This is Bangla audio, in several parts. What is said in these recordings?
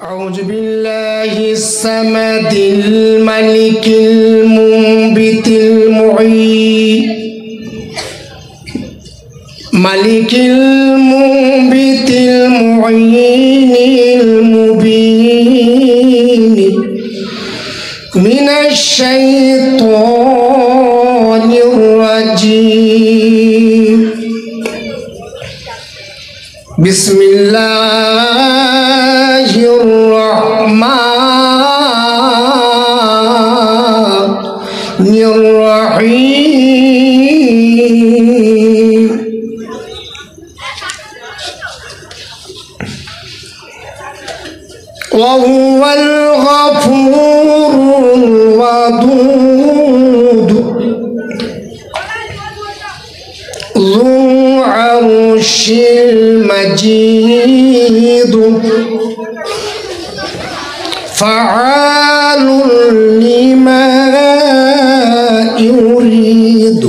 أعوذ بالله الصمد الملك المنبت المعين ملك المنبت المعين المبين من الشيطان الرجيم بسم الله الرحمن الرحيم وهو الغفور الودود ذو العرش المجيد فعال لما يريد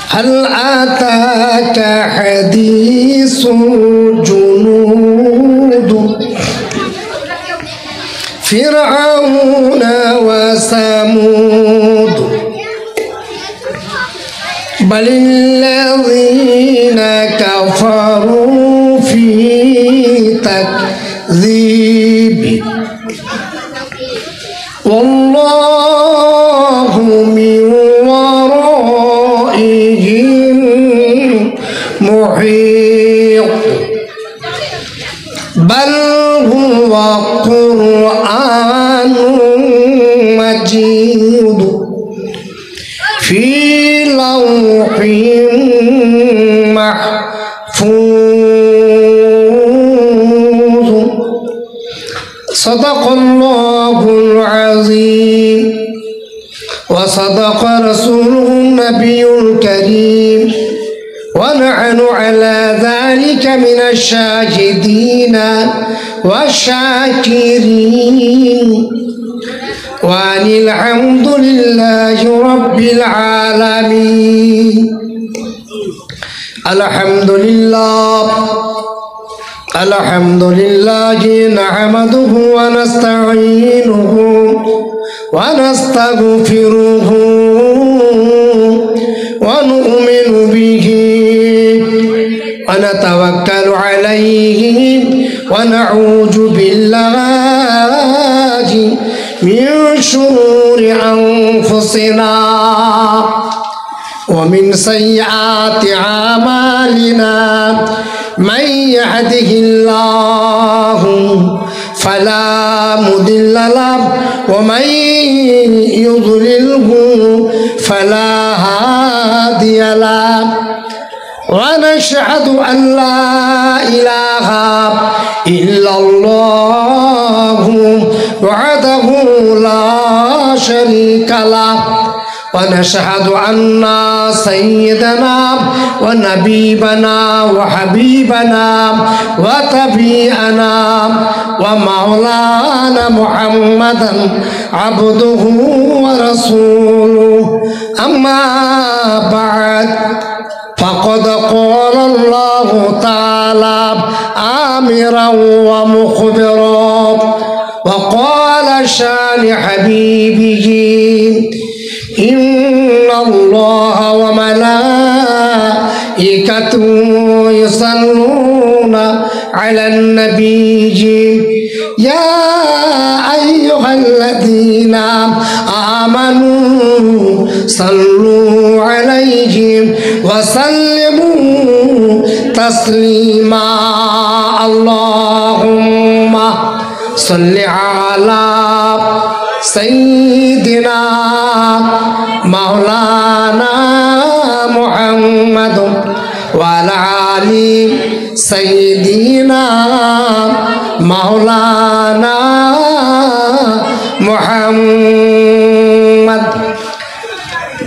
هل أتاك حديث الجنود فرعون وثمود بل الذين كفروا في تكذيب والله من ورائهم محيط بل هو قرآن مجيد في لوح محفوظ صدق الله العظيم وصدق رسوله النبي الكريم ونحن على ذلك من الشاهدين والشاكرين وأن الحمد لله رب العالمين الحمد لله نحمده ونستعينه ونستغفره ونؤمن به ونتوكل عليه ونعوذ بالله من شرور أنفسنا ومن سيئات أعمالنا من يهده الله فلا مضل له ومن يضلله فلا هادي له ونشهد أن لا إله إلا الله وحده لا شريك له ونشهد أن سيدنا ونبينا وحبيبنا وتبيئنا ومولانا محمدا عبده ورسوله أما بعد فقد قال الله تعالى آمرا ومخبرا وقال شان حبيبه إن الله وملائكته يصلون على النبي يا أيها الذين آمنوا صلوا عليه وسلموا تسليما اللهم صل على سيدنا مولانا محمد وعلى آل سيدنا مولانا محمد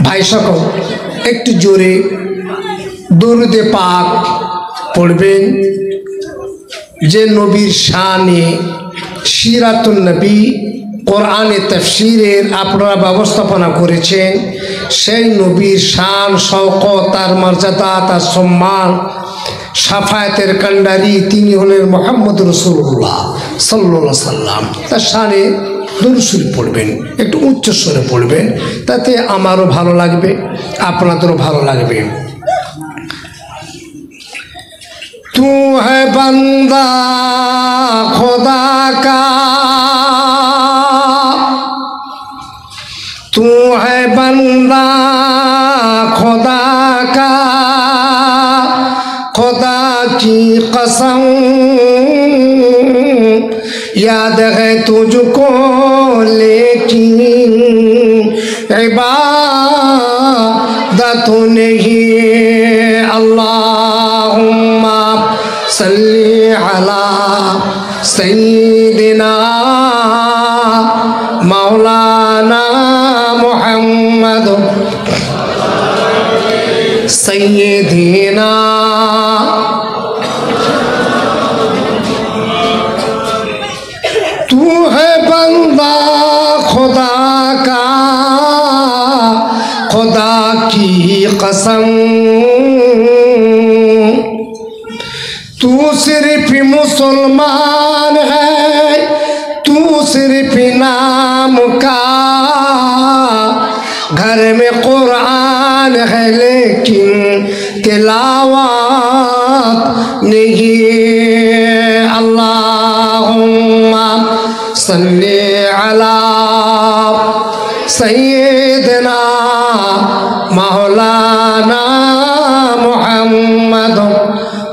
ভাই সকল একটু জোরে দরুদে পাক পড়বেন যে নবীর শানে সিরাতুন নবী কোরআনে তাফসীরের আপনারা ব্যবস্থাপনা করেছেন সেই নবীর শান শওকত তার মর্যাদা তার সম্মান শাফায়াতের কান্ডারি তিনি হলেন মুহাম্মদ রাসূলুল্লাহ সাল্লাল্লাহু আলাইহি সাল্লাম। তার শানে দুরূদ শরীফ পড়বেন, একটু উচ্চ স্বরে পড়বেন, তাতে আমারও ভালো লাগবে, আপনাদেরও ভালো লাগবে। तू है बंदा खुदा का, तू है बंदा खुदा का, खुदा की कसम याद है तुझको लेकिन इबादत नहीं। अल्लाहुम्मा सल्ली अला सय्यिदिना मौलाना मुहम्मद सय्यिदिना। तू है बंदा खुदा का, खुदा की कसम तू सिर्फ मुसलमान है, तू सिर्फ नाम का, घर में कुरान है लेकिन तिलावत नहीं। अल्लाहुम्मा सल्ली अला सय्यिदिना मौलाना मुहम्मद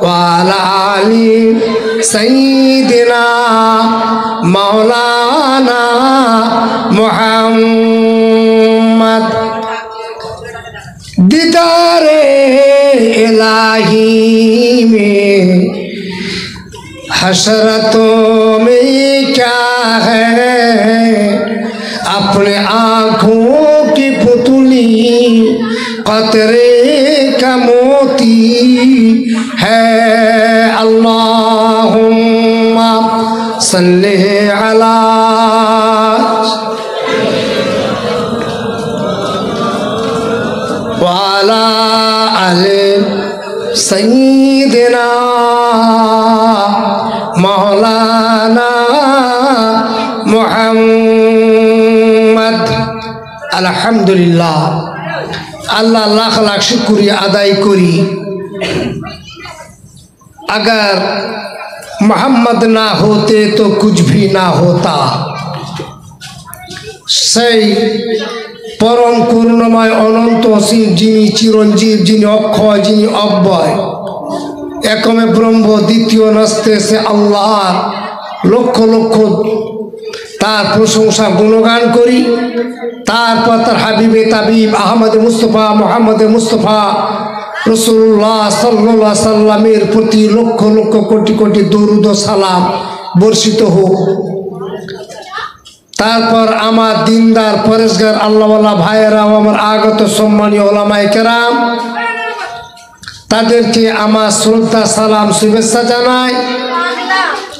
वाला आली सय्यिदिना मौलाना मुहम्मद। दीदारे इलाही में हसरतों में क्या है, अपने आँखों की पुतली कतरे का मोती है। अल्लाहुम्मा सल्ली अला वाला आले सय्यिदिना मौलाना मुहम्मद। अल्हम्दुलिल्लाह, अल्लाह लाख लाख शुक्रिया अदाई करी। अगर मोहम्मद ना होते तो कुछ भी ना होता। সেই পরম করুণাময় অনন্ত অসীম যিনি চিরঞ্জীব, যিনি অক্ষয়, যিনি অব্যয়, একমে ব্রহ্ম, দ্বিতীয় নাস্তে, সে আল্লাহর লক্ষ লক্ষ তার প্রশংসা গুণগান করি। তারপর তার হাবিবে তাবিব আহমদ মুস্তফা মোহাম্মদ মুস্তফা রাসূলুল্লাহ সাল্লাল্লাহু আলাইহি সাল্লামের প্রতি লক্ষ লক্ষ কোটি কোটি দরুদ ও সালাম বর্ষিত হোক। তারপর আমার দিনদার পরেশগার আল্লাহওয়ালা ভাইয়েরা ও আমার আগত সম্মানীয় ওলামায়ে কেরাম, তাদেরকে আমার শ্রদ্ধা সালাম শুভেচ্ছা জানাই।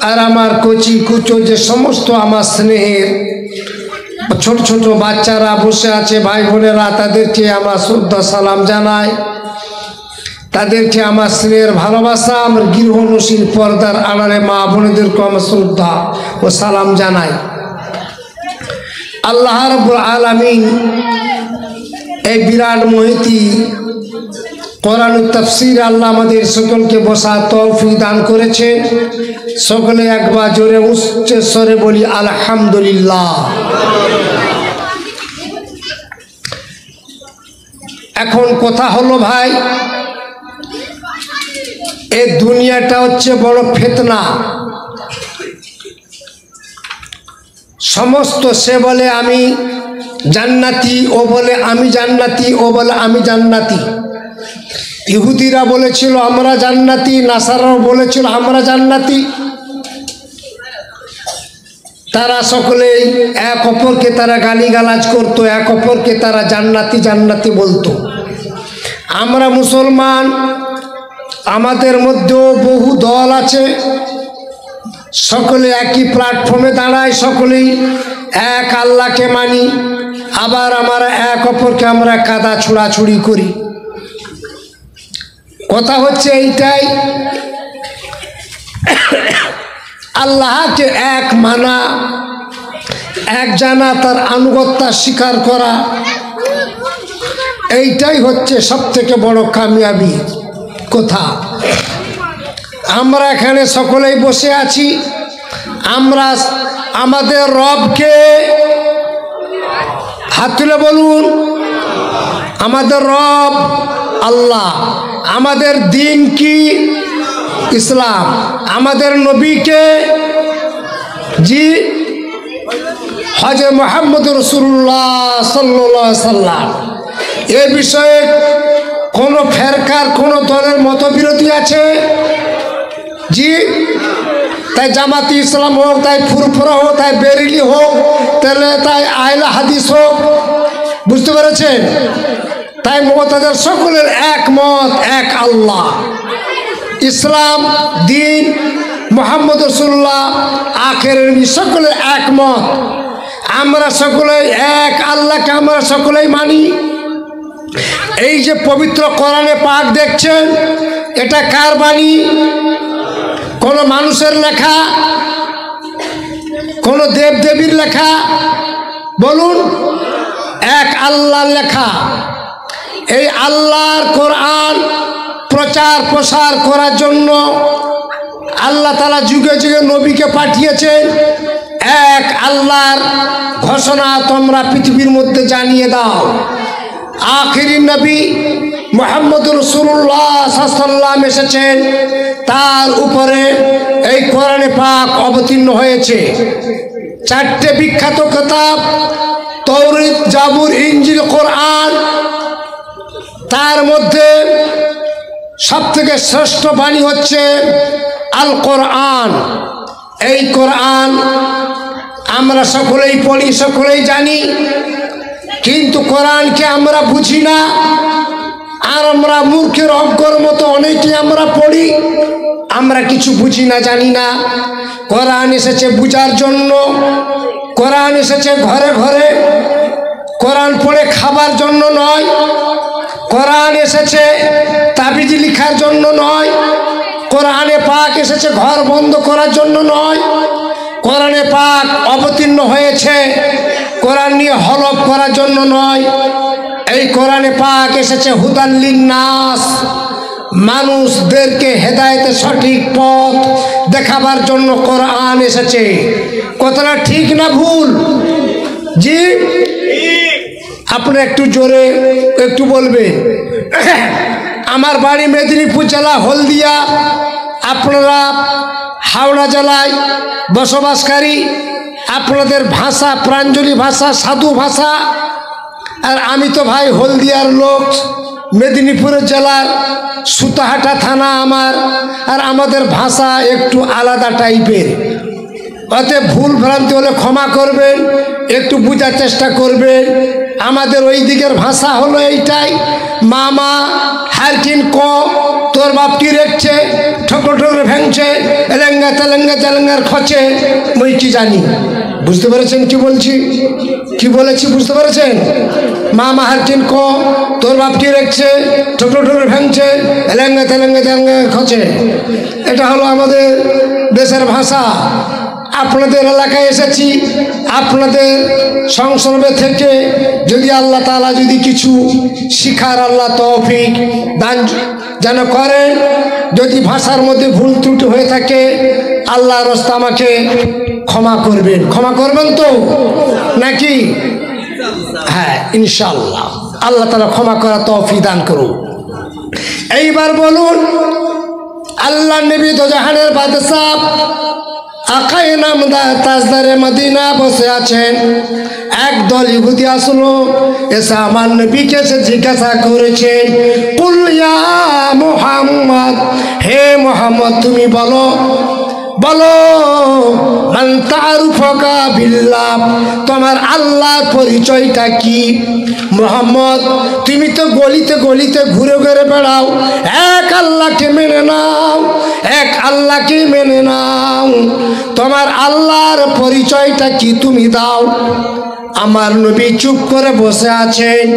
আর আমার কচি কুচো যে সমস্ত আমার স্নেহের ছোট ছোট বাচ্চারা বসে আছে, ভাই বোনেরা, তাদেরকে আমার শ্রদ্ধা সালাম জানাই। তাদেরকে আমার স্নেহের ভালোবাসা, আমার গৃহনশীল পর্দার আড়ালে মা বোনেদেরকে আমার শ্রদ্ধা ও সালাম জানাই। আল্লাহ রাব্বুল আলামিন এই বিরাট মহিতি কোরআন ও তাফসীর আল্লাহ আমাদের সকলকে বসার তৌফিক দান করেছেন। সকলে একবার জোরে উচ্চ স্বরে বলি আলহামদুলিল্লাহ। এখন কথা হলো ভাই, এই দুনিয়াটা হচ্ছে বড় ফিতনা। সমস্ত সে বলে আমি জান্নাতি, ও বলে আমি জান্নাতি, ও বলে আমি জান্নাতি। ইহুদিরা বলেছিল আমরা জান্নাতি, নাসারাও বলেছিল আমরা জান্নাতি। তারা সকলেই এক অপরকে তারা গালিগালাজ করত, এক অপরকে তারা জান্নাতি জান্নাতি বলতো। আমরা মুসলমান, আমাদের মধ্যেও বহু দল আছে, সকলে একই প্ল্যাটফর্মে দাঁড়ায়, সকলেই এক আল্লাহকে মানি। আবার আমরা এক অপরকে আমরা কাদা ছুড়াছুড়ি করি। কথা হচ্ছে এইটাই, আল্লাহকে এক মানা, এক জানা, তার আনুগত্য স্বীকার করা, এইটাই হচ্ছে সব থেকে বড় কামিয়াবি কথা। আমরা এখানে সকলেই বসে আছি, আমরা আমাদের রবকে হাত তুলে বলুন, আমাদের রব আল্লাহ, আমাদের দিন কি ইসলাম, আমাদের নবীকে জি হযরত মুহাম্মদ রাসূলুল্লাহ সাল্লাল্লাহু আলাইহি সাল্লাম। এ বিষয়ে কোন ফেরকার কোন দলের মতবিরোধী আছে? জি, তাই জামাতি ইসলাম হোক, তাই ফুরফুরা হোক, তাই বেরেলি হোক, তাহলে তাই আহলে হাদিস হোক, বুঝতে পেরেছেন? তাই মুতাদের সকলের একমত এক আল্লাহ, ইসলাম দিন মুহাম্মদ রাসূলুল্লাহ আখেরের সকলের একমত। আমরা সকলে এক আল্লাহকে আমরা সকলেই মানি। এই যে পবিত্র কোরআনে পাক দেখছেন, এটা কার বাণী? কোন মানুষের লেখা? কোন দেবদেবীর লেখা? বলুন, এক আল্লাহর লেখা। এই আল্লাহর কোরআন প্রচার প্রসার করার জন্য আল্লাহ তাআলা যুগে যুগে নবীকে পাঠিয়েছেন। এক আল্লাহর ঘোষণা তোমরা পৃথিবীর মধ্যে জানিয়ে দাও। আখিরি নবী মুহাম্মদ রাসূলুল্লাহ সাল্লাল্লাহু আলাইহি ওয়াসাল্লাম এসেছেন, তার উপরে এই কোরআনে পাক অবতীর্ণ হয়েছে। চারটে বিখ্যাত কিতাব, তাওরাত, জাবুর, ইনজিল, কোরআন। তার মধ্যে সবথেকে শ্রেষ্ঠ বাণী হচ্ছে আল কোরআন। এই কোরআন আমরা সকলেই পড়ি, সকলেই জানি, কিন্তু কোরআনকে আমরা বুঝি না। আর আমরা মূর্খের অজ্ঞর মতো অনেকে আমরা পড়ি, আমরা কিছু বুঝি না, জানি না। কোরআন এসেছে বুঝার জন্য, কোরআন এসেছে ঘরে ঘরে। কোরআন পড়ে খাবার জন্য নয়, কোরআন এসেছে তাবিজ লিখার জন্য নয়, কোরআনে পাক এসেছে ঘর বন্ধ করার জন্য নয়। কোরআনে পাক অবতীর্ণ হয়েছে কোরআন নিয়ে হলফ করার জন্য নয়। এই কোরআনে পাক এসেছে হুদাল লিন্নাস, মানুষদেরকে হেদায়েতের সঠিক পথ দেখাবার জন্য কোরআন এসেছে। কথাটা ঠিক না ভুল? জি, আপনি একটু জোরে একটু বলবেন। আমার বাড়ি মেদিনীপুর জেলা হলদিয়া, আপনারা হাওড়া জেলায় বসবাসকারী। আপনাদের ভাষা প্রাঞ্জলি ভাষা, সাধু ভাষা। আর আমি তো ভাই হলদিয়ার লোক, মেদিনীপুর জেলার সুতাহাটা থানা আমার, আর আমাদের ভাষা একটু আলাদা টাইপের। অতএব ভুল ভ্রান্তি হলে ক্ষমা করবেন, একটু বোঝার চেষ্টা করবেন। আমাদের ওই দিকের ভাষা হলো এইটাই, মামা হারকিন ক, তোর বাপ কি রেখছে, ঠোকর ঠোকরে ভেঙছে, এলেঙ্গা তেলেঙ্গা তেলেঙ্গার খচে, মই কি জানি। বুঝতে পেরেছেন কি বলছি, কি বলেছি? বুঝতে পেরেছেন? মামা হারকিন ক, তোর বাপ কি রেখছে, ঠোকর ঠোকরে ভেঙছে, এলেঙ্গা তেলেঙ্গা তেলেঙ্গা খচে, এটা হলো আমাদের দেশের ভাষা। আপনাদের এলাকায় এসেছি, আপনাদের সংসর্গে থেকে যদি আল্লাহ তাআলা যদি কিছু শিখার আল্লাহ তৌফিক দান যেন করেন। যদি ভাষার মধ্যে ভুল ত্রুটি হয়ে থাকে, আল্লাহর রাস্তা আমাকে ক্ষমা করবেন। ক্ষমা করবেন তো নাকি? হ্যাঁ, ইনশাআল্লাহ আল্লাহ তাআলা ক্ষমা করা তৌফিক দান করুন। এইবার বলুন, আল্লাহ নবী দোজাহানের বাদশা আকায়ে নামদার তাজদারে মদিনা বসে আছেন। একদল ইহুদি আসলো, এসে আমার নবীকে এসে জিজ্ঞাসা করেছেন, কুল ইয়া মুহাম্মদ, হে মুহাম্মদ তুমি বলো, বলো মান তারুফকা বিল্লাহ, তোমার আল্লাহর পরিচয়টা কি? মুহাম্মদ, তুমি তো গলিতে গলিতে ঘুরে ঘুরে বেড়াও, এক আল্লাহকে মেনে নাও, এক আল্লাহকে মেনে নাও, তোমার আল্লাহর পরিচয়টা কি তুমি দাও। আমার নবী চুপ করে বসে আছেন।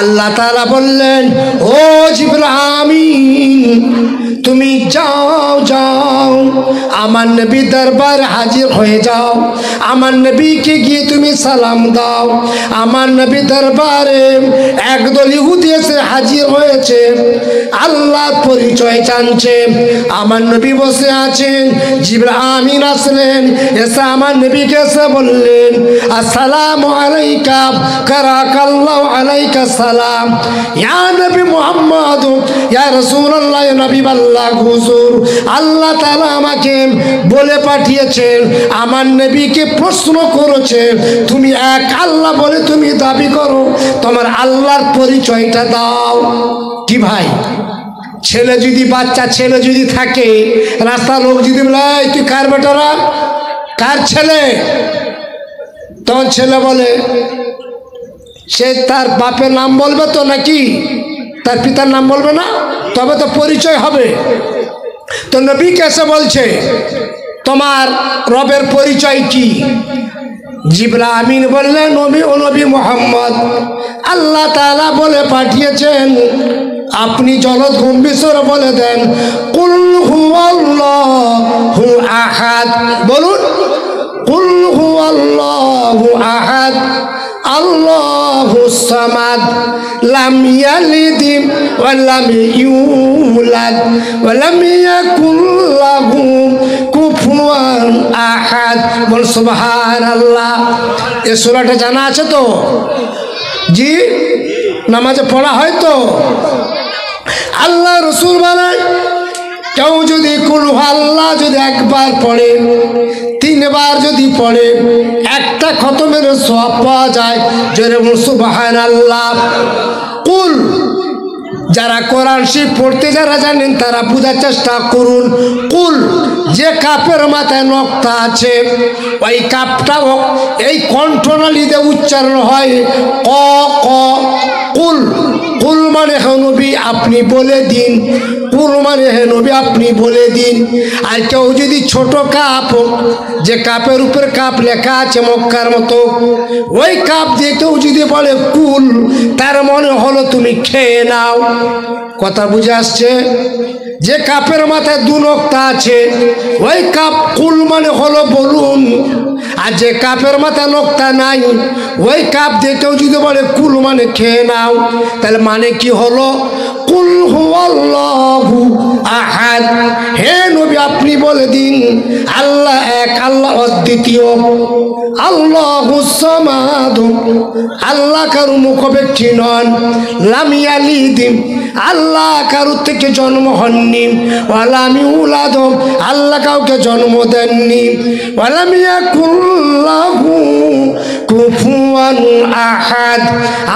আল্লাহ তাআলা বললেন, ও জিবরাইল তুমি যাও যাও আমার নবী দরবার হাজির হয়ে যাও, আমার নবীকে গিয়ে তুমি সালাম দাও। আমার নবী দরবারে একদল ইহুদি এসে হাজির হয়েছে, আল্লাহর পরিচয় জানছে। আমার নবী বসে আছেন, জিবরাইল আসলেন, এসে আমার নবীকে এসে বললেন, আসসালামু আলাইকা কারাকাল্লাহু আলাইকা সালাম ইয়া নবী মুহাম্মদ ইয়া রাসূলুল্লাহ ইয়া নবীল্লাহ হুজুর। আল্লাহ তাআলা আমাকে বলে পাঠিয়েছেন, আমার নবীকে প্রশ্ন করেছে তুমি এক আল্লাহ বলে তুমি দাবি করো, তোমার আল্লাহর পরিচয়টা দাও। কি ভাই, ছেলে যদি বাচ্চা ছেলে যদি থাকে, রাস্তার লোক যদি বলে তুই কার বেটারা, কার ছেলে, তখন ছেলে বলে, সে তার বাপের নাম বলবে তো নাকি তার পিতার নাম বলবে না, তবে তো পরিচয় হবে। তো নবী কেসে বলছে তোমার রবের পরিচয় কি? জিবরাইল বললেন, নবী ও নবী মুহাম্মদ আল্লাহ তাআলা বলে পাঠিয়েছেন আপনি জলদ গম্ভীর বলে দেন কুল হুয়াল্লাহু আহাদ। বলুন কুল হুয়াল্লাহু আহাদ আল্লাহুস সামাদ লাম ইয়ালিদ ওয়া লাম ইউলাদ ওয়া লাম ইয়াকুল লাহু কুফুয়ান আহাদ। বল সুবহানাল্লাহ। এই সূরাটা জানা আছে তো? জি, নামাজে পড়া হয় তো? আল্লাহ রাসূল বলেন কেউ যদি কুল আল্লাহ যদি একবার পড়ে, তিনবার যদি পড়ে, একটা খতমের সওয়াব পাওয়া যায়। জোরে বলুন সুবহানাল্লাহ। কুল যারা কোরআন শরীফ পড়তে যারা জানেন তারা বোঝার চেষ্টা করুন। কুল যে কাপের মাথায় নক্তা আছে ওই কাপটাও এই কণ্ঠনালীতে উচ্চারণ হয় ক ক। কুল কুল মানে হে নবী আপনি বলে দিন, কুল মানে হে নবী আপনি বলে দিন। আর কেউ যদি ছোট কাপ, যে কাপের উপর কাপ লেখা আছে মক্কার মতো, ওই কাপ দিয়ে কেউ যদি বলে কুল, তার মনে হলো তুমি খেয়ে নাও। কথা বুঝে আসছে? যে কাপের মাথায় দু নক্তা আছে ওই কাপ কুল মানে হলো বলুন, আর যে কাপের মাথায় নক্তা নাই ওই কাপ দিয়ে কেউ যদি বলে কুল মানে খেয়ে নাও, তাহলে মানে কি হলো? কুল হুয়াল্লাহু আহাদ, হে নবী আপনি বলে দিন আল্লাহ এক, আল্লাহ অদ্বিতীয়, আল্লাহুস সামাদ, আল্লাহ কারো মুখব্যক্তি নন, লাম ইয়ালিদ, আল্লাহ কারো থেকে জন্ম হননি, ওয়া লাম ইউলাদ, আল্লাহ কাউকে জন্ম দেননি, ওয়া লাম ইয়াকুল লাহু কুফুয়ান আহাদ,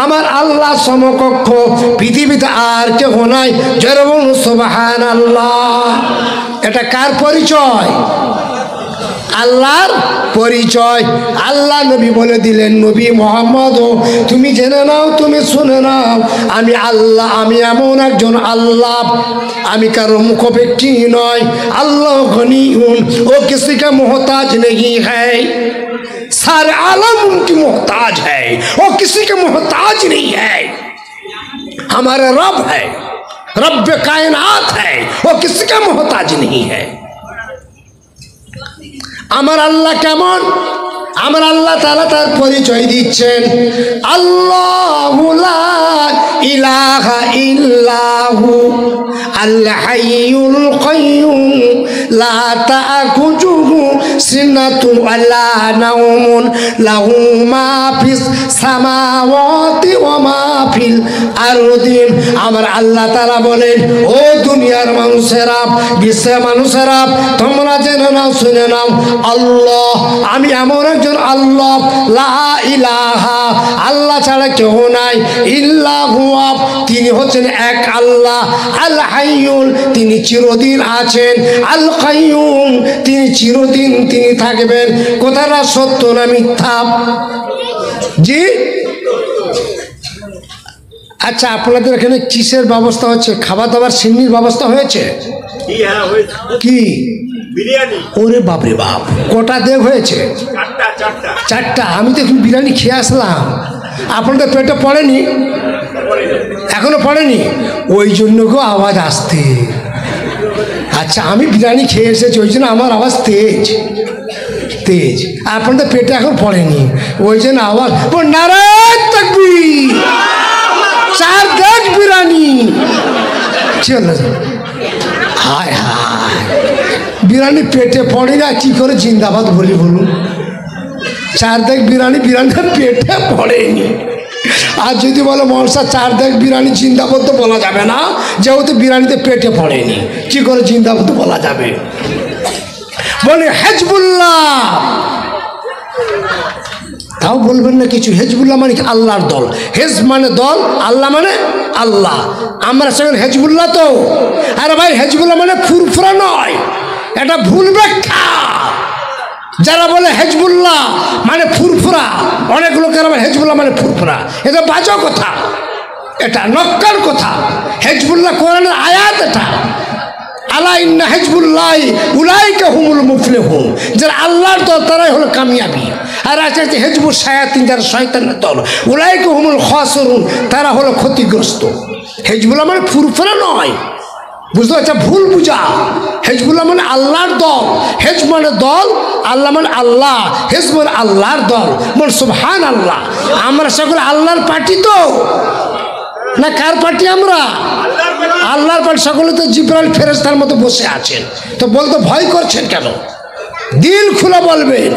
আমার আল্লাহ সমকক্ষ পৃথিবীতে আর কেউ নাই। জোরে বলুন সুবহানাল্লাহ। এটা কার পরিচয়? আল্লাহর পরিচয়। আল্লাহ নবী বলে দিলেন, নবী মুহাম্মদ তুমি জেনে নাও, তুমি শুনে নাও, আমি আল্লাহ, আমি এমন একজন আল্লাহ, আমি কারো মুখব্যক্তি নয়। আল্লাহ গনিউন, ও কিसी का मोहताज नहीं है, सारे आलम उनकी मोहताज है, वो किसी के मोहताज नहीं है। हमारे रब है, रब कायनात है, वो किसी का मोहताज नहीं है। আমার আল্লাহ কেমন? আমার আল্লাহ তাআলা তার পরিচয় দিচ্ছেন, আল্লাহু লা ইলাহা ইল্লাহু আল হাইয়ুল কাইয়ুম লা তা'খুযুহু সিনাতুন ওয়ালা নাওমুন লাহু মা ফিস সামাওয়াতি ওয়া মা ফিল আরদি। আমার আল্লাহ তাআলা বলেন, ও দুনিয়ার মানুষেরা, বিশ্বের মানুষেরা, তোমরা জেনে নাও, শুনে নাও, আল্লাহ আমি এমন একজন আল্লাহ, লা ইলাহা আল্লাহ ছাড়া কেউ নাই, ইল্লাহু তিনি হচ্ছেন এক আল্লাহ, আল হাইয়ুল তিনি চিরদিন আছেন, আল কাইয়ুম তিনি চিরদিন তিনি থাকবেন। কথাটা সত্য না মিথ্যা? জি। আচ্ছা, আপনাদের এখানে কিসের ব্যবস্থা হচ্ছে? খাবার দাবার সিন্নির ব্যবস্থা হয়েছে কি? ওরে বাপরে বাপ, কটা দেব হয়েছে? চারটা। আমি তো বিরিয়ানি খেয়ে আসলাম, আপনাদের পেটে পড়েনি? এখনো পড়েনি, ওই জন্য গো আওয়াজ আসতে। আচ্ছা, আমি বিরিয়ানি খেয়ে এসেছি, ওই জন্য আমার আওয়াজ তেজ তেজ। আপনাদের পেটে এখন পড়েনি, ওই জন্য আওয়াজ। নারায়ণ তাকবীর, 4 দেশ বিরিয়ানি। হায় হায়, বিরিয়ানি পেটে পড়ে না, কি করে জিন্দাবাদ বলি বলুন? 4 দেশ বিরিয়ানি, বিরিয়ানিটা পেটে পড়েনি। আর যদি বলো মনসা 4 দেশ বিরিয়ানি জিন্দাবাদ তো বলা যাবে না, যেহেতু বিরিয়ানিতে পেটে পড়েনি, কি করে জিন্দাবাদ বলা যাবে? বলে হেজবুল্লাহ, তাও বলবেন না কিছু। হেজবুল্লাহ মানে কি? আল্লাহর দল। হেজ মানে দল, আল্লাহ মানে আল্লাহ। আমরা সেখানে হেজবুল্লাহ তো। আরে ভাই, হেজবুল্লাহ মানে ফুরফুরা নয়, এটা ভুল ব্যাখ্যা। যারা বলে হেজবুল্লাহ মানে ফুরফুরা, অনেক লোকের আবার হেজবুল্লাহ মানে ফুরফুরা, এটা বাজে কথা, এটা নক্কার কথা। হেজবুল্লাহ কোরআনের আয়াত, এটা আলা ইন্না হেজবুল্লাহ উলাইকা হুমুল মুফলিহুন, যারা আল্লাহর দল তারাই হলো কামিয়াবি। আর আছে হেজবুল শায়াতিন, যারা শয়তানের দল, উলাইকা হুমুল খাসিরুন, তারা হলো ক্ষতিগ্রস্ত। হেজবুল্লাহ মানে ফুরফুরা নয়, বুঝতে পারছো? ভুল বুঝা। হেজবুল্লাহ মানে আল্লাহর দল, হেজ মানে দল, আল্লাহ মানে আল্লাহ, হেজ মানে আল্লাহর দল। বল সুবহান আল্লাহ। আমরা সকলে আল্লাহর পার্টি তো না? কার পার্টি আমরা? আল্লাহর পার্টি। সকলে তো জিবরাইল ফেরেশতার মতো বসে আছেন, তো বলতে ভয় করছেন কেন? দিল খুলে বলবেন,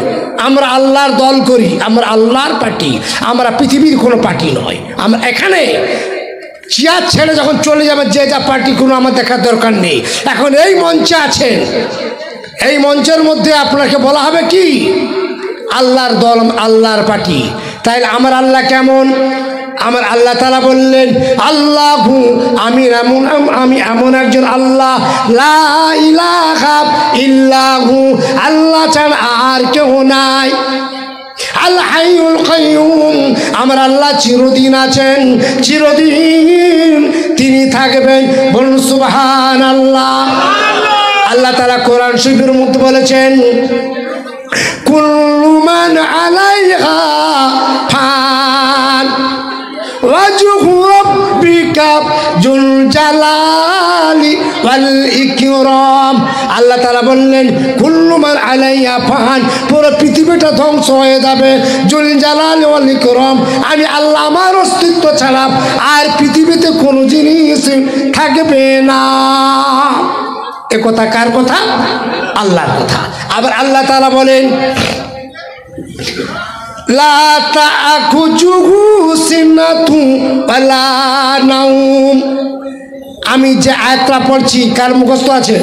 আমরা আল্লাহর দল করি, আমরা আল্লাহর পার্টি, আমরা পৃথিবীর কোনো পার্টি নয়। আমরা এখানে চেয়ার ছেড়ে যখন চলে যাবে, যে যা পার্টি, কোনো আমার দেখার দরকার নেই। এখন এই মঞ্চে আছেন, এই মঞ্চের মধ্যে আপনাকে বলা হবে কি? আল্লাহর দল, আল্লাহর পার্টি। তাইলে আমার আল্লাহ কেমন? আমার আল্লাহ তাআলা বললেন, আল্লাহু, আমি এমন একজন আল্লাহ, লা ইলাহা ইল্লাহু, আল্লাহ ছাড়া আর কেউ নাই। আল হাইয়ুল কাইয়ুম, আমার আল্লাহ চিরদিন আছেন, চিরদিন তিনি থাকবেন। বলুন সুবহানাল্লাহ। আল্লাহ তাআলা কোরআন শরীফের মধ্যে বলেছেন, কুল্লু মান আলাইহা ফান ওয়াজহু রাব্বিকা যুল জালালি ওয়াল ইকরাম। আল্লাহ তাআলা বললেন, কুল্লু মান আলাইহা ফান, পুরো পৃথিবীটা ধ্বংস হয়ে যাবে, যুল জালালি ওয়াল ইকরাম, আমি আল্লাহ আমার অস্তিত্ব ছাড়া আর পৃথিবীতে কোনো জিনিস থাকবে না। এ কথা কার কথা? আল্লাহর কথা। আবার আল্লাহ তাআলা বলেন, লা তা'খুযুহু সিনাতু ওয়ালা নাওম। আমি যে আয়াতটা পড়ছি, কার মুখস্থ আছে?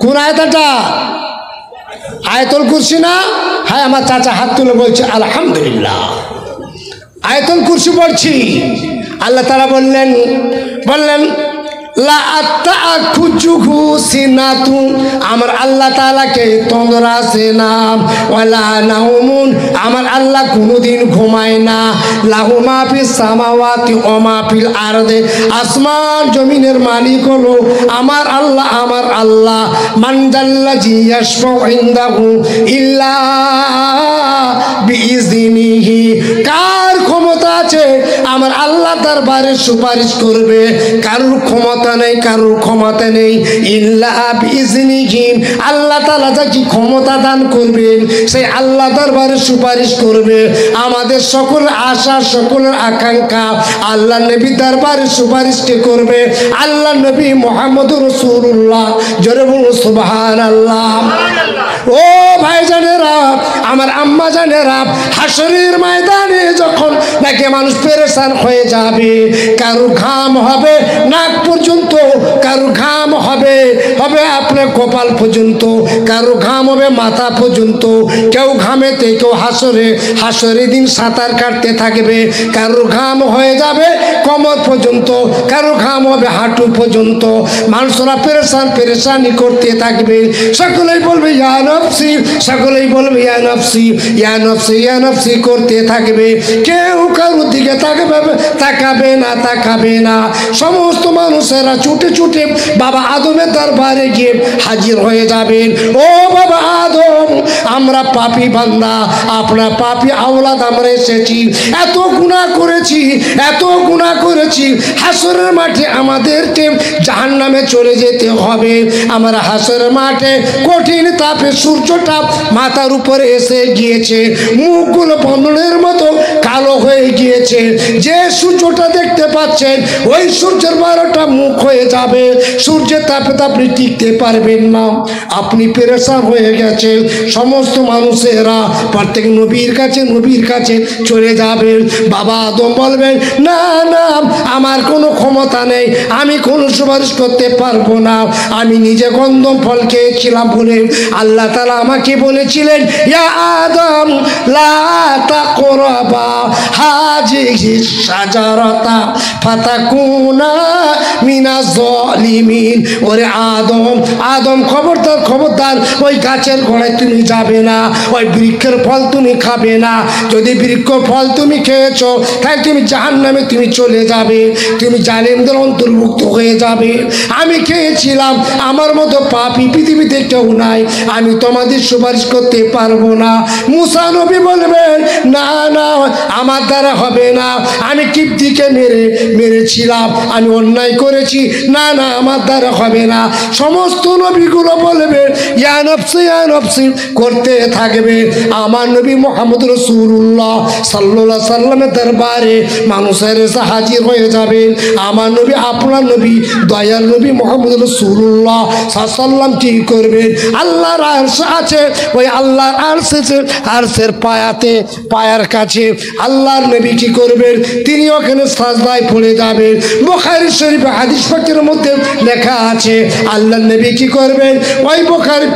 কোন আয়াতটা? আয়াতুল কুরসি না? হ্যাঁ, আমার চাচা হাত তুলে বলছে আলহামদুলিল্লাহ। আয়াতুল কুরসি পড়ছি। আল্লাহ তাআলা বললেন লা তা'খুযুহু সিনাতু, আমার আল্লাহ তাআলাকে তন্দ্রা আসে না, ওয়ালা নাওমুন, আমার আল্লাহ কোনোদিন ঘুমায় না। লাহু মা ফিস সামাওয়াতি ওয়া মা ফিল আরদি, আসমান জমিনের মালিক হলো আমার আল্লাহ, আমার আল্লাহ। মান যাল্লাযী ইয়াশফাউ ইনদাহু ইল্লা বিইজনিহি, কার ক্ষমতা আছে আমার আল্লাহ দরবারে সুপারিশ করবে? কারোর ক্ষমতা নেই, কারোর ক্ষমতা নেই। ইল্লা বিইজনিহি, আল্লাহ তাআলা যাকে ক্ষমতা দান করবেন সেই আল্লাহ দরবারে সুপারিশ করবে। আমাদের সকল আশা, সকলের আকাঙ্ক্ষা আল্লাহ নবী দরবারে সুপারিশকে করবে আল্লাহ নবী মুহাম্মদুর রাসূলুল্লাহ। জোরে বলুন সুবহানাল্লাহ। ও ভাইজানেরা, আমার আম্মা জানেরা, হাসরের ময়দানে যখন নাকি মানুষ পেরেশান হয়ে যাবে, কারো ঘাম হবে নাক পর্যন্ত, কারো ঘাম হবে আপনার কপাল পর্যন্ত, কারো ঘাম হবে মাথা পর্যন্ত। কেউ ঘামেতে, কেউ হাসরে দিন সাঁতার কাটতে থাকবে। কারো ঘাম হয়ে যাবে কোমর পর্যন্ত, কারো ঘাম হবে হাঁটু পর্যন্ত। মানুষরা পেরেশানি করতে থাকবে। সকলেই বলবে ইয়া নফসি, সকলেই বলবে ইয়া নফসি, ইয়া নফসি, ইয়া নফসি করতে থাকবে। কেউ কারোর দিকে তাকাবে না। সমস্ত মানুষেরা ছুটে ছুটে বাবা আদমের দরবারে গিয়ে হাজির হয়ে যাবেন। ও বাবা আদম, আমরা পাপী বান্দা, আপনার পাপী আওলাদ আমরা এসেছি, এত গুনাহ করেছি, বলেছি হাসরের মাঠে আমাদেরকে জাহান্নামে চলে যেতে হবে। আমরা হাসরের মাঠে কঠিন তাপে সূর্যটা মাথার উপরে এসে গিয়েছে, মুখগুলো বন্ধনের মতো কালো হয়ে গিয়েছে। যে সূর্যটা দেখতে পাচ্ছেন ওই সূর্যের 12টা মুখ হয়ে যাবে। সূর্যের তাপে আপনি টিকতে পারবেন না, আপনি পেরেশান হয়ে গেছেন। সমস্ত মানুষেরা প্রত্যেক নবীর কাছে চলে যাবেন। বাবা আদম বলবেন না না, আমার কোনো ক্ষমতা নেই, আমি কোনো সুপারিশ করতে পারবো না, আমি নিজে গন্ধম ফল খেয়েছিলাম বলে আল্লাহ তাআলা আমাকে বলেছিলেন ইয়া আদম লা তাকরাবা হাযিহি শাজারাতা ফাতাকুনা মিনাজ জালিমিন। ওরে আদম খবরদার ওই গাছের গোড়ায় তুমি যাবে না, ওই বৃক্ষের ফল তুমি খাবে না। যদি বৃক্ষ ফল তুমি খেয়েছো তাহলে তুমি জাহান্নামে তুমি চলে যাবে, তুমি জালিমদের অন্তর্ভুক্ত হয়ে যাবে। আমি খেয়েছিলাম, আমার মতো পাপী পৃথিবীতে কেউ নাই, আমি তোমাদের সুপারিশ করতে পারবো না। মুসা নবী বলবেন না না, আমার দ্বারা হবে না, আমি কিবতীকে মেরেছিলাম, আমি অন্যায় করেছি, না না আমার দ্বারা হবে না। সমস্ত নবীগুলো বলবে ইয়া নফসি করতে থাকবে। আমার নবী মুহাম্মদ রাসূলুল্লাহ সাল্লাল্লাহু আলাইহি সাল্লামের দরবারে মানুষের এসে হাজির হয়ে যাবেন। আমার নবী, আপনার নবী, দয়াল নবী মুহাম্মদ রাসূলুল্লাহ সাল্লাল্লাহু আলাইহি সাল্লাম কি করবেন? আল্লাহর আরশ আছে, ওই আল্লাহর আরশের পায়ার কাছে আল্লাহর নবী কি করবেন? তিনি ওখানে সাজদায় পড়ে যাবেন। বুখারী শরীফে হাদিস পাকের মধ্যে লেখা আছে আল্লাহর নবী কি করবেন? ওই বুখারী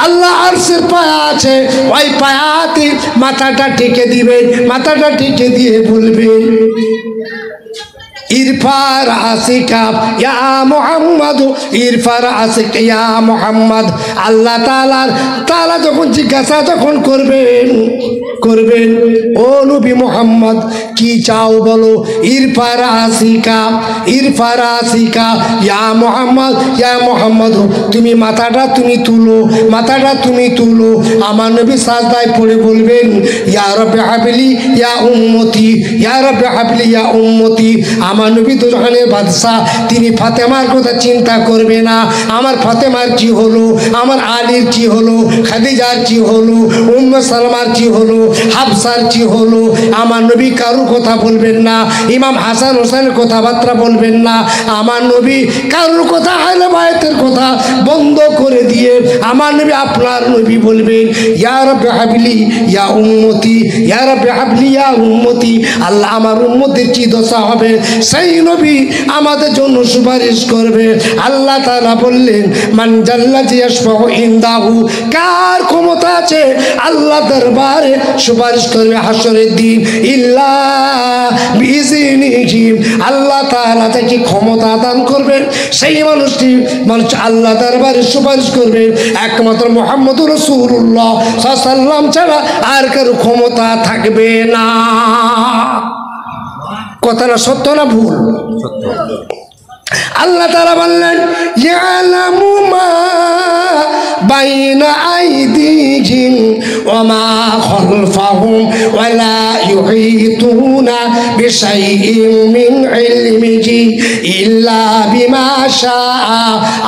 আল্লাহ আরশের পায়া আছে, ওই পায়াতে মাথাটা টেকে দিবেন, মাথাটা টেকে দিয়ে বলবেন ইরফার আসিকা ইয়া মুহাম্মদ, ইরফার আসিকা ইয়া মুহাম্মদ। আল্লাহ তাআলা যখন জিজ্ঞাসা যখন করবেন ও নবী মুহাম্মদ কি চাও বলো? ইরফার আসিকা ইয়া মুহাম্মদ তুমি মাথাটা তুমি তুলো। আমার নবী সাজদায় পড়ে বলবেন ইয়া রাব্বি হাবলি ইয়া উম্মতি। আমার নবী তো জাহানের বাদশাহ, তিনি ফাতেমার কথা চিন্তা করবে না, আমার ফাতেমার কি হলো, আমার আলীর কি হলো, খাদিজার কি হলো, উম্মে সালমার কি হলো, হাফসার কি হলো। আমার নবী কারোর কথা বলবেন না, ইমাম হাসান হোসেনের কথাবার্তা বলবেন না। আমার নবী কারোর কথা, আহলে বায়তের কথা বন্ধ করে দিয়ে আমার নবী, আপনার নবী বলবেন ইয়া রাব্বি হাবলি ইয়া উম্মতি, ইয়া রাব্বি হাবলি ইয়া উম্মতি। আল্লাহ আমার উম্মতের কি দশা হবে সেই নবী আমাদের জন্য সুপারিশ করবে। আল্লাহ তাআলা বললেন মান জাল্লাযী ইয়াশফাউ ইনদাহু, কার ক্ষমতা আছে আল্লাহ দরবারে সুপারিশ করবে হাসরের দিন? ইল্লা বিইজনিহি, আল্লাহ তাআলা তাকে ক্ষমতা দান করবেন, সেই মানুষটি আল্লাহ দরবারে সুপারিশ করবে একমাত্র মুহাম্মদুর রাসূলুল্লাহ সাল্লাল্লাহু আলাইহি ওয়াসাল্লাম ছাড়া আর কারো ক্ষমতা থাকবে না। কথাটা সত্য না ভুল? আল্লাহ তাআলা বললেন ইয়ালামু মা বাইনা আইদিহিম ওয়া মা খালফাহুম ওয়া লা ইউহিতুনা বিশাইইন মিন ইলমিহি ইল্লা বিমা শাআ।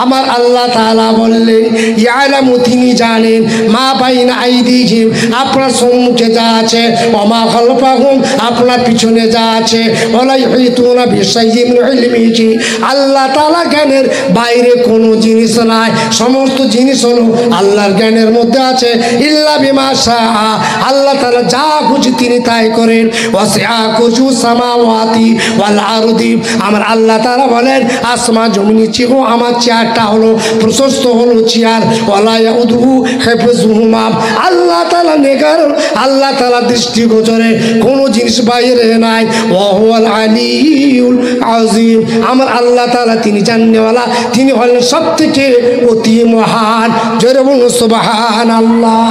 আমার আল্লাহ তাআলা বললেন ইয়ালামু, তিনি জানেন, মা বাইনা আইদিহিম, আপনার সম্মুখে যা আছে, ওয়া মা খালফাহুম, আপনার পিছনে যা আছে, ওয়া লা ইউহিতুনা বিশাইইন মিন ইলমিহি, আল্লাহ তাআলা জ্ঞানের বাইরে কোনো জিনিস নাই, সমস্ত জিনিস হলো আল্লাহর জ্ঞানের মধ্যে আছে। ইল্লা বিমা শাআ, আল্লাহ তাআলা যা খুশি তিনি তাই করেন। ওয়াসিআ কুরসিয়্যুস সামাওয়াতি ওয়াল আরদি, আমার আল্লাহ তাআলা বলেন আসমান জমিনের চেয়েও আমার চেয়ারটা হলো প্রশস্ত হলো চেয়ার। ওয়ালা ইয়াউদুহু হিফযুহুমা, আল্লাহ তাআলা নেগার, আল্লাহ তাআলা দৃষ্টিগোচরে কোনো জিনিস বাইরে নাই। ওয়া হুয়াল আলিয়্যুল আযীম, আমার আল্লাহ তাআলা তিনি জানেওয়ালা, তিনি হলেন সবথেকে অতি মহান। জোরে বলুন সুবহানাল্লাহ।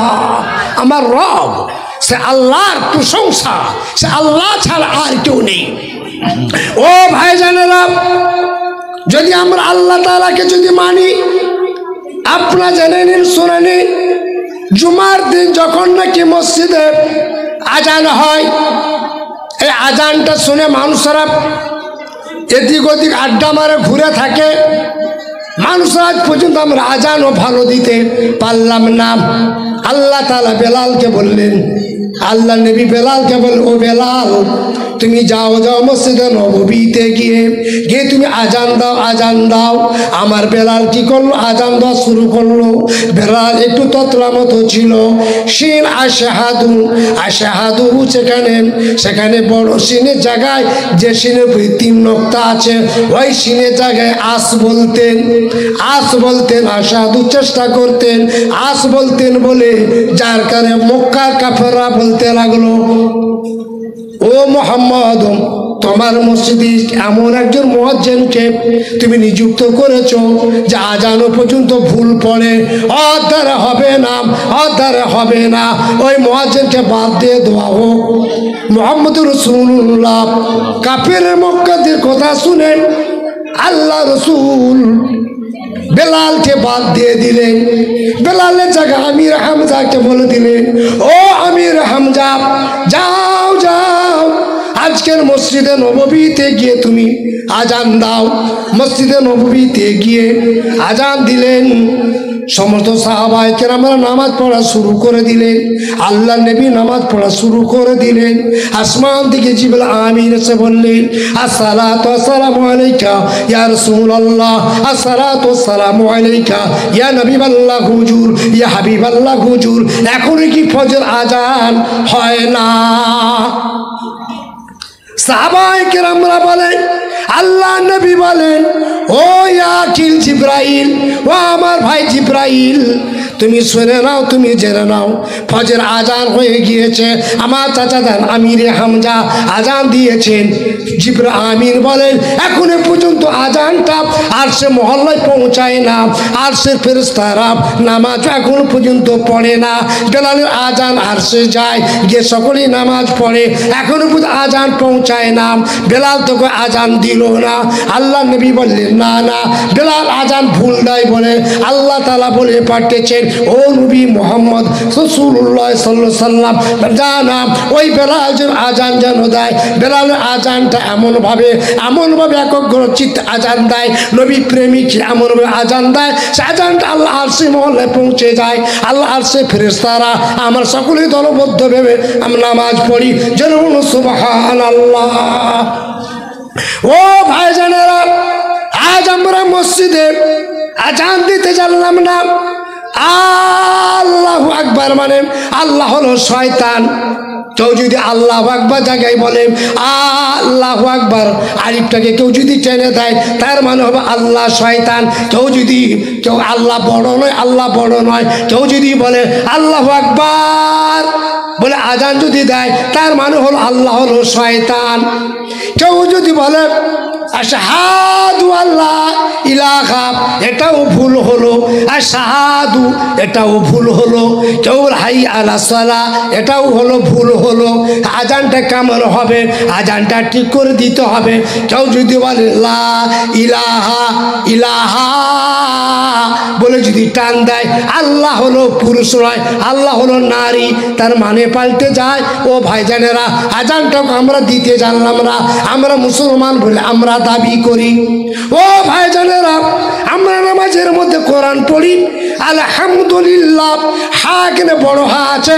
আমার রব, সে আল্লাহর প্রশংসা, সে আল্লাহ ছাড়া আর কেউ নেই। ও ভাইজানেরা, যদি আমরা আল্লাহ তাআলাকে যদি মানি, আপনারা জেনে নিন, শুনে নিন, জুমার দিন যখন নাকি মসজিদে আজান হয়, এই আজানটা শুনে মানুষরা এদিক ওদিক আড্ডা মারে ঘুরে থাকে। মানুষ আজ পর্যন্ত আমরা আজানও ভালো দিতে পারলাম না। আল্লাহ তাআলা বেলালকে বললেন, আল্লাহ নবী বেলালকে বললেন, ও বেলাল তুমি যাও মসজিদে নববীতে গিয়ে তুমি আজান দাও, আজান দাও। আমার বেলাল কি করলো? আজান দেওয়া শুরু করলো। বেলাল একটু ততলা মতো ছিল। শিন আশহাদু, আশহাদু সেখানে বড় শিনের জায়গায়, যে শিনের 3 নক্তা আছে, ওই শিনের জায়গায় আস বলতেন, আশহাদু চেষ্টা করতেন, আস বলতেন বলে যার কারণে মক্কার কাফেররা বলতে লাগলো, ও মুহাম্মদ তোমার মসজিদে এমন একজন মুয়াজ্জিনকে তুমি নিযুক্ত করেছো যে আজানও পর্যন্ত ভুল পড়ে, অদ্ধারে হবে না, ওই মুয়াজ্জিনকে বাদ দিয়ে দেওয়া হোক। মুহাম্মদুর রাসূলুল্লাহ কাফের মক্কাদের কথা শুনে আল্লাহ রাসূল বেলালকে বাদ দিয়ে দিলেন। বেলালের জায়গায় আমির হামজাকে বলে দিলেন, ও আমির হামজা যাও আজকের মসজিদে নববীতে গিয়ে তুমি আজান দাও। মসজিদে নববীতে গিয়ে আজান দিলেন। সমস্ত সাহাবায়ে কেরামরা নামাজ পড়া শুরু করে দিলেন। আল্লাহ নবী নামাজ পড়া শুরু করে দিলেন। আসমান থেকে জিবরিল আমিন এসে বললেন, আসসালাতু ওয়াসসালামু আলাইকা ইয়া রাসূলুল্লাহ, আসসালাতু ওয়াসসালামু আলাইকা ইয়া নবীয়াল্লাহ হুজুর, ইয়া হাবিবাল্লাহ হুজুর, এখন কি ফজর আজান হয় না? সাহাবায়ে কেরামরা বলেন, আল্লাহ নবী বলেন, ও আখিল জিবরাইল, ও আমার ভাই জিবরাইল, তুমি শুনে নাও, তুমি জেনে নাও, ফজর আজান হয়ে গিয়েছে। আমার চাচাদান আমিরে হামজা আজান দিয়েছেন। জিবরাইল আমিন বলেন, এখনো পর্যন্ত আজানটা আরশে মহল্লায় পৌঁছায় না, আরশের ফেরেশতারা নামাজ এখনো পর্যন্ত পড়ে না। বেলালের আজান আরশে যায়, গিয়ে সকলেই নামাজ পড়ে, এখনো পর্যন্ত আজান পৌঁছায় না। বেলাল তো আজান দিল না। আল্লাহ নবী বললেন, না বেলাল আজান ভুল দেয় বলে আল্লাহ তাআলা বলে পাঠিয়েছেন, ও নবী মুহাম্মদ রাসূলুল্লাহ সাল্লাল্লাহু আলাইহি সাল্লাম জানা ওই বেলাল যেন আজান যেন দেয়। বেলালের আজানটা এমনভাবে একগ্রচিত্তে আজান দেয়, নবী প্রেমিক এমনভাবে আজান দেয়, সে আজানটা আল্লাহ আরশে মহল্লায় পৌঁছে যায়। আল্লাহ আরশে ফেরেশতারা আমরা সকলেই দলবদ্ধ ভেবে আমরা নামাজ পড়ি, যেন সুবহানাল্লাহ। ও ভাইজানেরা, আজ আমরা মসজিদে আজান দিতে জানলাম না। আল্লাহু আকবার মানে আল্লাহ হলো শয়তান। কেউ যদি আল্লাহু আকবার জায়গায় বলে আল্লাহু আকবার, আলিফটাকে কেউ যদি টেনে দেয়, তার মানে হবে আল্লাহ শয়তান। কেউ আল্লাহ বড় নয়, কেউ যদি বলে আল্লাহু আকবার বলে আজান যদি দেয়, তার মানে হলো আল্লাহ হলো শয়তান। কেউ যদি বলে আশহাদু আল্লাহ ইলাহা, এটাও ভুল হলো। আশহাদু, এটাও ভুল হলো। কেউ হাই আলা সালাহ, এটাও হলো ভুল হলো। আজানটা কেমন হবে? আজানটা ঠিক করে দিতে হবে। কেউ যদি বলে লা ইলাহা ইলাহা বলে যদি টান দেয়, আল্লাহ হলো পুরুষ নয়, আল্লাহ হলো নারী, তার মানে পাল্টে যায়। ও ভাইজানেরা, আজানটাকে আমরা দিতে জানলাম না। আমরা মুসলমান বলে আমরা দাবি করি। ও ভাইজানেরা, আমরা নামাজের মধ্যে কোরআন পড়ি আলহামদুলিল্লাহ, হা কেন বড় হা আছে,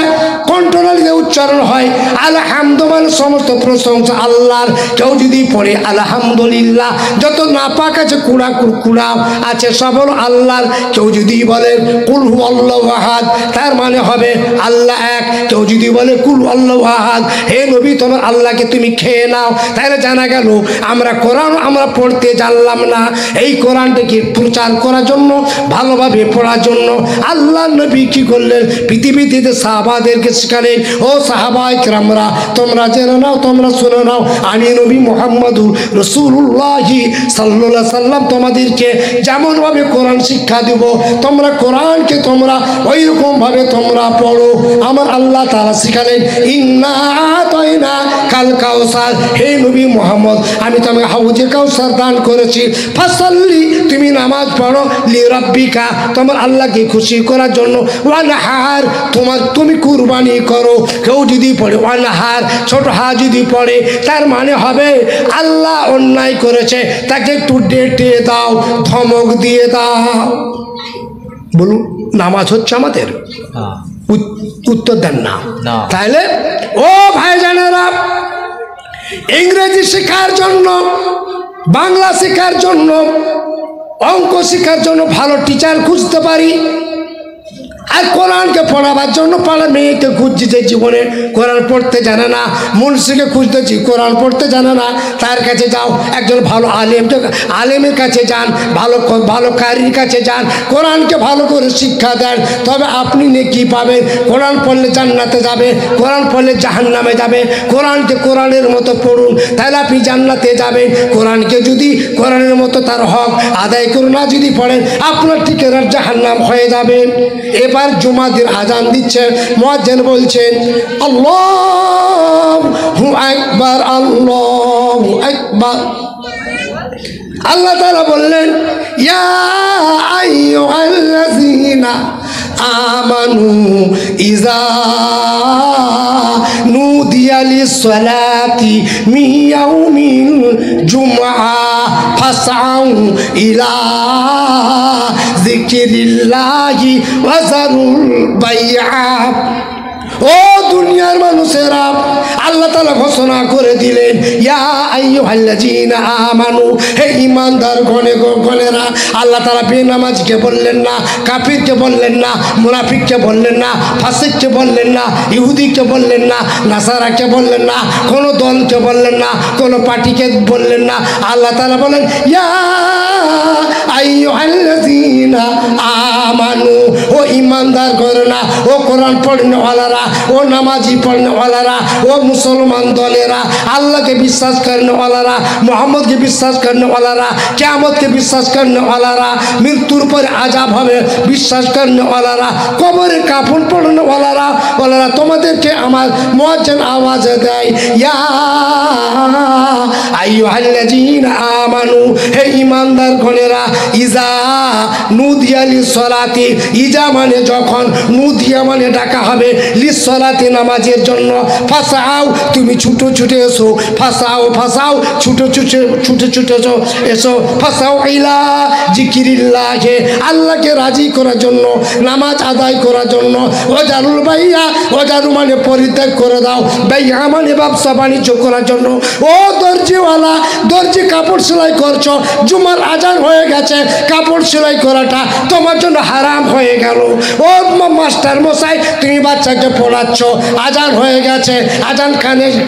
কন্ট্রোল দিয়ে উচ্চারণ হয়। আলহামদু মানে সমস্ত প্রশংসা আল্লাহর। কেউ যদি পড়ে আলহামদুলিল্লাহ, যত নাপাক আছে কুড়া আছে সব হলো আল্লাহর। কেউ যদি বলে কুল হু আল্লাহু আহাদ, তার মানে হবে আল্লাহ এক। কেউ যদি বলে কুল আল্লাহু আহাদ, হে নবী তোমার আল্লাহকে তুমি খেয়ে নাও, তাহলে জানা গেল আমরা কোরআন আমরা পড়তে জানলাম না। এই কোরআনটাকে প্রচার করার জন্য, ভালোভাবে পড়ার জন্য আল্লাহ নবী কি করলেন? পৃথিবীতে সাহাবাদেরকে শিখালেন, ও সাহাবায়ে কেরামরা তোমরা জেনে নাও, তোমরা শুনে নাও, আমি নবী মুহাম্মদুর রাসূলুল্লাহ সাল্লাল্লাহু আলাইহি সাল্লাম তোমাদেরকে যেমনভাবে কোরআন শিক্ষা দেব, তোমরা কোরআনকে তোমরা ওইরকমভাবে তোমরা পড়ো। আমার আল্লাহ তাআলা শিখালেন, ইন্না আতাইনা কাল কাউসার, হে নবী মুহাম্মদ আমি তোমাকে হাউজে কাউসার দান করেছি। ফাসাল্লি, তুমি নামাজ পড়ো, লি রাব্বিকা, তোমার আল্লাহ আল্লাহকে খুশি করার জন্য ওয়ানহার তুমি কুরবানি করো। কেউ যদি পড়ে ওয়ানহার ছোট হা যদি পড়ে তার মানে হবে আল্লাহ অন্যায় করেছে তাকে একটু ডেটে দাও, ধমক দিয়ে দাও। বলুন নামাজ হচ্ছে আমাদের? উত্তর দেন না। তাহলে ও ভাইজানেরা, ইংরেজি শেখার জন্য, বাংলা শেখার জন্য, অঙ্ক শেখার জন্য ভালো টিচার খুঁজতে পারি, আর কোরআনকে পড়াবার জন্য মেয়েকে খুঁজছি যে জীবনে কোরআন পড়তে জানে না, মুন্সিকে খুঁজতেছি কোরআন পড়তে জানে না, তার কাছে যাও। একজন ভালো আলেমের কাছে যান, ভালো কারির কাছে যান, কোরআনকে ভালো করে শিক্ষা দেন, তবে আপনি নেকি পাবেন। কোরআন পড়লে জান্নাতে যাবে, কোরআন পড়লে জাহান্নামে যাবে। কোরআনকে কোরআনের মতো পড়ুন, তাহলে আপনি জান্নাতে যাবেন। কোরআনকে যদি কোরআনের মতো তার হক আদায় করুন, না যদি পড়েন আপনার ঠিকানার জাহান্নাম হয়ে যাবে। এবার জুমাদের আজান দিচ্ছে, মুয়াজ্জিন বলছেন আল্লাহু আকবার, আল্লাহু আকবার। আল্লাহ তাআলা বললেন ইয়া আইয়ুহাল্লাযীনা আমানু ইযা নুদিয়া লিস-সালাতি মিন ইয়াউমিল জুমআ ফাসআউ ইলা যিকরিল্লাহি ওয়া যারুল বাইআ। ও দুনিয়ার মানুষেরা, আল্লাহ তাআলা ঘোষণা করে দিলেন ইয়া আইয়ুহাল্লাযীনা আমানু, হে ঈমানদার গণেরা। আল্লাহ তাআলা বেনামাজকে বললেন না, কাফিরকে বললেন না, মুনাফিককে বললেন না, ফাসিককে বললেন না, ইহুদিকে বললেন না, নাসারাকে বললেন না, কোনো দলকে বললেন না, কোনো পার্টিকে বললেন না। আল্লাহ তাআলা বলেন ইয়া আইয়ুহাল্লাযীনা আমানু, ও ঈমানদার গণেরা, ও কোরআন পড়নেওয়ালারা, ও নামাজি পড়নেওয়ালারা, ও মুসলমান দলেরা, আল্লাহকে বিশ্বাস করনেওয়ালারা, মোহাম্মদকে বিশ্বাস করনেওয়ালারা, কিয়ামতকে বিশ্বাস করনেওয়ালারা, মৃত্যুর পরে আযাব হবে বিশ্বাস করনেওয়ালারা, কবরে কাফন পড়নেওয়ালারা, তোমাদেরকে আমার মুয়াজ্জিন আওয়াজ দেয় ইয়া আইয়ুহাল্লাযীনা আমানু, হে ঈমানদার গণেরা, ইজা নুদিয়া লিস-সালাতি, ইজা মানে যখন, নুদিয়া মানে ডাকা হবে, লিস-সালাতি নামাজের জন্য, ফাসাও তুমি ছুটে এসো, ফাসাও ছুটে এসো, ফাসাও ইলা যিকরিল্লাহি, আল্লাহকে রাজি করার জন্য, নামাজ আদায় করার জন্য। ওয়াজারুল বাইয়া, ওয়াজারু মানে পরিত্যাগ করে দাও, বাইয়া মানে ব্যবসা বাণিজ্য করার জন্য। ও দর্জিওয়ালা, দর্জি কাপড় সেলাই করছো, জুমার আজান হয়ে গেছে, কাপড় সেলাই করাটা তোমার জন্য হারাম হয়ে গেল। ও মাস্টার মশাই, তুমি বাচ্চাকে পড়াচ্ছ, আজান হয়ে গেছে, আজান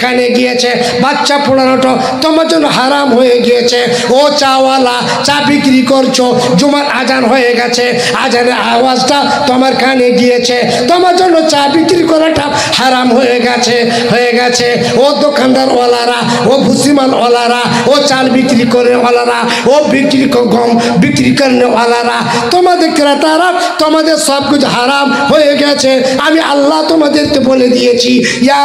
কানে গিয়েছে, বাচ্চা পড়ানোটা তোমার জন্য হারাম হয়ে গিয়েছে। ও চাওয়ালা, চা বিক্রি করছো, জুমার আজান হয়ে গেছে, আজানের আওয়াজটা তোমার কানে গিয়েছে, তোমার জন্য চা বিক্রি করাটা হারাম হয়ে গেছে। ও দোকানদারওয়ালারা, ও ভুসিমালওয়ালারা, ও চাল বিক্রি করেওয়ালারা, ও গম বিক্রি করেওয়ালারা, তোমাদের ক্রেতারা, তোমাদের সব কিছু হারাম হয়ে গেছে। আমি আল্লাহ তোমাদেরকে বলে দিয়েছি ইয়া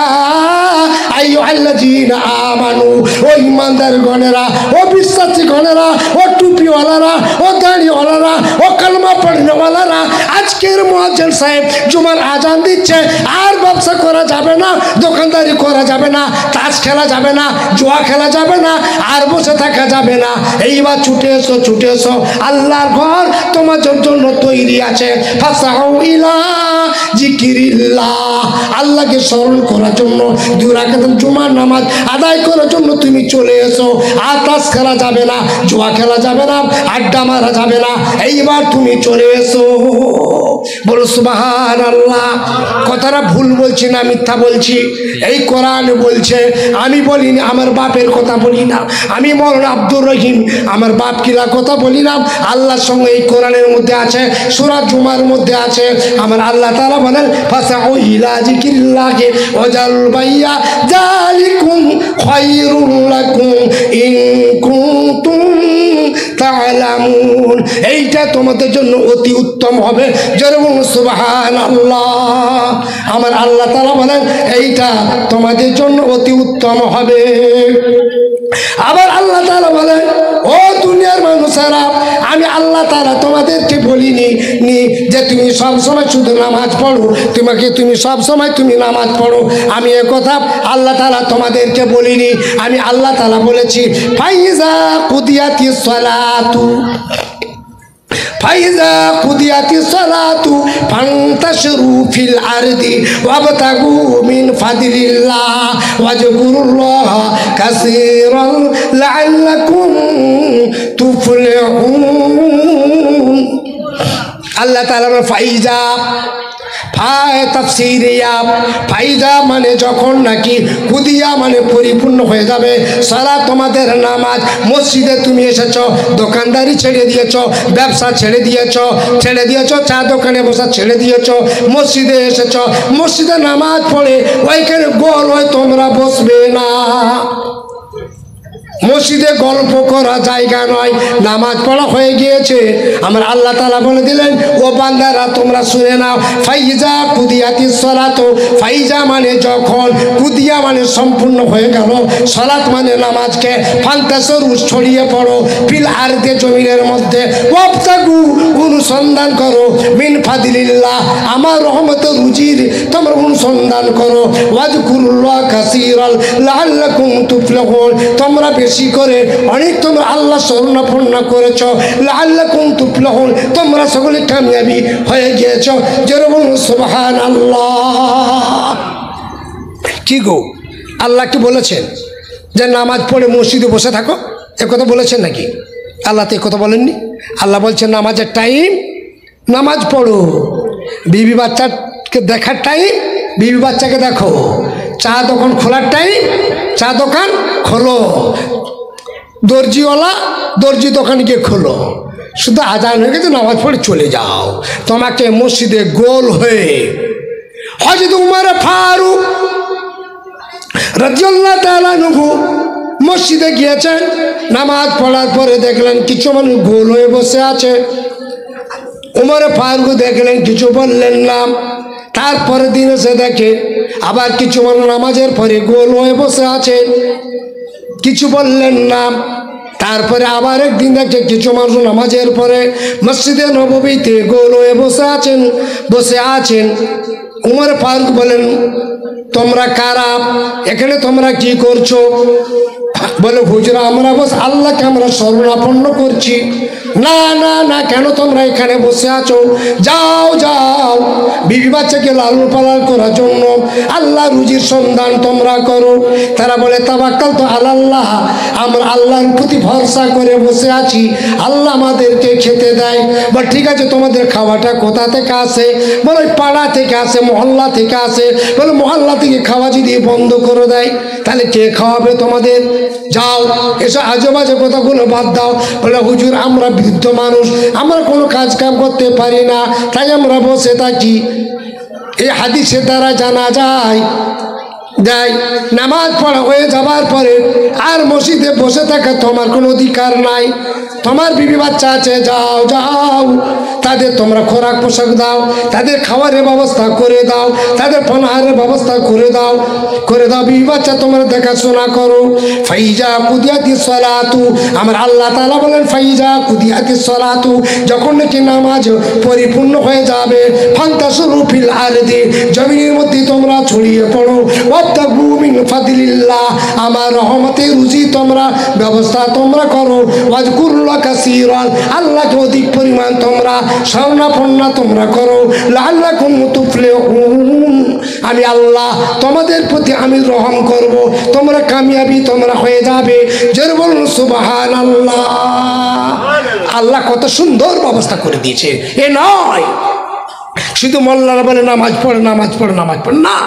আইয়ুহাল্লাযীনা আমানু, ও ঈমানদার গণেরা, ও বিশ্বাসী গণেরা, ও টুপিওয়ালারা, ও দাড়িওয়ালারা, ও কালমা পড়নেওয়ালারা, আজকের মুয়াজ্জিন সাহেব জুমার আজান দিচ্ছে, আর ব্যবসা করা যাবে না, দোকানদারি করা যাবে না, তাস খেলা যাবে না, জুয়া খেলা যাবে না, আর বসে থাকা যাবে না। এইবার ছুটে এসো, আল্লাহর ঘর তোমার জন্য তৈরি আছে। ফাসাউ ইলা যিকরিল্লাহ, আল্লাহকে স্মরণ করার জন্য, দুই রাকাত জুমার নামাজ আদায় করার জন্য তুমি চলে এসো। আর তাস খেলা যাবে না, জুয়া খেলা যাবে না, আড্ডা মারা যাবে না। এইবার তুমি চলে এসো। বলো সুবহানাল্লাহ। কথাটা ভুল বলছি না, মিথ্যা বলছি? এই কোরআন বলছে, আমি বলিনি, আমার বাপের কথা বলি না, আমি মওলানা আব্দুর রহিম আমার বাপ কিলা কথা বলি না। আল্লাহর সঙ্গে এই কোরআনের মধ্যে আছে, সূরা জুমার মধ্যে আছে। আমার আল্লাহ তাআলা বলেন ফাসাউ ইলা যিকরিল্লাহি ওয়াজারুল বাইয়া যালিকুম খায়রুল লাকুম ইন কুনতুম তা'লামুন, এইটা তোমাদের জন্য অতি উত্তম হবে। জোরে বলুন সুবহানাল্লাহ। আমার আল্লাহ তাআলা বলেন এইটা তোমাদের জন্য অতি উত্তম হবে। আবার আল্লাহ তাআলা বলেন ও দুনিয়ার মানুষেরা, আমি আল্লাহ আল্লাহ তাআলা তোমাদেরকে বলিনি যে তুমি সবসময় শুধু নামাজ পড়ো, তুমি সবসময় তুমি নামাজ পড়ো। আমি এ কথা আল্লাহ তাআলা তোমাদেরকে বলিনি। আমি আল্লাহ তাআলা বলেছি ফাইজা কুদিয়াতিস সালাতু ফাইজা কুদিয়াতিস সালাতু ফান্তাশিরু ফিল আরদি ওয়াবতাগু মিন ফাদলিল্লাহ ওয়াজকুরুল্লাহ কাসীরান লাআল্লাকুম তুফলিহুন। আল্লাহ তাআলা ফাইজা ফাইজা মানে যখন নাকি কুদিয়া মানে পরিপূর্ণ হয়ে যাবে সালাত তোমাদের নামাজ। মসজিদে তুমি এসেছ, দোকানদারি ছেড়ে দিয়েছ, ব্যবসা ছেড়ে দিয়েছ, চা দোকানে বসা ছেড়ে দিয়েছ, মসজিদে এসেছ, মসজিদে নামাজ পড়ে ওইখানে গোল হয়ে তোমরা বসবে না। মসজিদে গল্প করা জায়গা নয়, নামাজ পড়া হয়ে গিয়েছে। আমার আল্লাহ তাআলা বলে দিলেন ও বান্দারা তোমরা শুনে নাও, ফাইজা কুদিয়াতিস সালাত। ফাইজা মানে যখন, কুদিয়া মানে সম্পূর্ণ হয়ে গেল, সালাত মানে নামাজকে, ফান্তাশিরু ছড়িয়ে পড়ো, ফিল আরদে জমিনের মধ্যে, ওয়াবতাগু অনুসন্ধান করো, মিন ফাদলিল্লাহ আমার রহমতের রুজির তোমরা অনুসন্ধান করো, ওয়াজকুরুল্লাহ কাসীরান লাআল্লাকুম তুফলিহুন তোমরা বেশি করে অনেক তোমরা আল্লাহ শরণাপন্ন করেছ, লাআল্লাকুম তুফলিহুন তোমরা সকলে কামিয়াবি হয়ে গিয়েছ। যেরকম সুবহানাল্লাহ। কি গো, আল্লাহ কি বলেছেন যে নামাজ পড়ে মসজিদে বসে থাকো? এ কথা বলেছেন নাকি? আল্লাহ তো এ কথা বলেননি। আল্লাহ বলছেন নামাজের টাইম, নামাজ পড়ো। বিবি বাচ্চাকে দেখার টাইম, বিবি বাচ্চাকে দেখো। চা দোকান খোলার টাইম, চা দোকান খোলো। দর্জিওয়ালা দর্জি দোকান গিয়ে খোলো। শুধু আজান হয়ে গেছে নামাজ পড়ে চলে যাও। তোমাকে মসজিদে গোল হয়ে হযরত উমর ফারুক রাদিয়াল্লাহু তাআলা আনহু মসজিদে গিয়েছেন, নামাজ পড়ার পরে দেখলেন কিছু মানুষ গোল হয়ে বসে আছে। উমর ফারুক দেখলেন, কিছু বললেন না। তারপরের দিন এসে দেখে আবার কিছু মানুষ নামাজের পরে গোল হয়ে বসে আছে, কিছু বললেন না। তারপরে আবার একদিন দেখে কিছু মানুষ নামাজের পরে মসজিদে নববীতে গোল হয়ে বসে আছেন। উমর ফারুক বলেন তোমরা কারা? এখানে তোমরা কি করছো? বলে হুজুর আমরা বস আল্লাহকে আমরা শরণাপন্ন করছি। না না না, কেন তোমরা এখানে বসে আছো? যাও যাও, বিবি বাচ্চাকে লালন পালন করার জন্য আল্লাহ রুজির সন্ধান তোমরা করো। তারা বলে তাওয়াক্কাল তো আল্লাহ, আমরা আল্লাহর প্রতি ভরসা করে বসে আছি, আল্লাহ আমাদেরকে খেতে দেয়। বল ঠিক আছে, তোমাদের খাওয়াটা কোথা থেকে আসে? বলে পাড়া থেকে আসে, মহল্লা থেকে আসে। বলে মহল্লা থেকে খাওয়া যদি বন্ধ করে দেয় তাহলে কে খাওয়াবে তোমাদের? যাও, এসব আজেবাজে কথাগুলো বাদ দাও। বলে হুজুর আমরা বৃদ্ধ মানুষ, আমরা কোনো কাজ কাম করতে পারি না, তাই আমরা বসে থাকি। এই হাদিসের দ্বারা জানা যায় নামাজ পড়া হয়ে যাবার পরে আর মসজিদে বসে থাকা তোমার কোনো অধিকার নাই। তোমার বিবি বাচ্চা আছে, যাও যাও, তাদের তোমরা খোরাক পোশাক দাও, তাদের খাবারের ব্যবস্থা করে দাও, তাদের পানাহারের ব্যবস্থা করে দাও। বিবি বাচ্চা তোমরা দেখাশোনা করো। ফাইজা কুদিয়াতিস সালাতু, আমার আল্লাহ তাআলা বলেন ফাইজা কুদিয়াতিস সালাতু, যখন নাকি নামাজ পরিপূর্ণ হয়ে যাবে, ফান্তাশিরু ফিল আরদি, জমিনের মধ্যে তোমরা ছড়িয়ে পড়ো, ওয়াবতাগু মিন ফাদলিল্লাহ, আমার রহমতের রুজি তোমরা ব্যবস্থা তোমরা করো, ওয়াজকুরুল্লাহ কাসীরান, আল্লাহকে অধিক পরিমাণ তোমরা শরণাপন্ন তোমরা করো, লাআল্লাকুম তুফলিহুন, আমি আল্লাহ তোমাদের প্রতি আমি রহম করব, তোমরা কামিয়াবি তোমরা হয়ে যাবে। জোরে বলুন সুবহানাল্লাহ। আল্লাহ কত সুন্দর ব্যবস্থা করে দিয়েছে। এ নয় শুধু মোল্লারা বলে নামাজ পড়ে নামাজ পড়ে নামাজ পড়ে, না,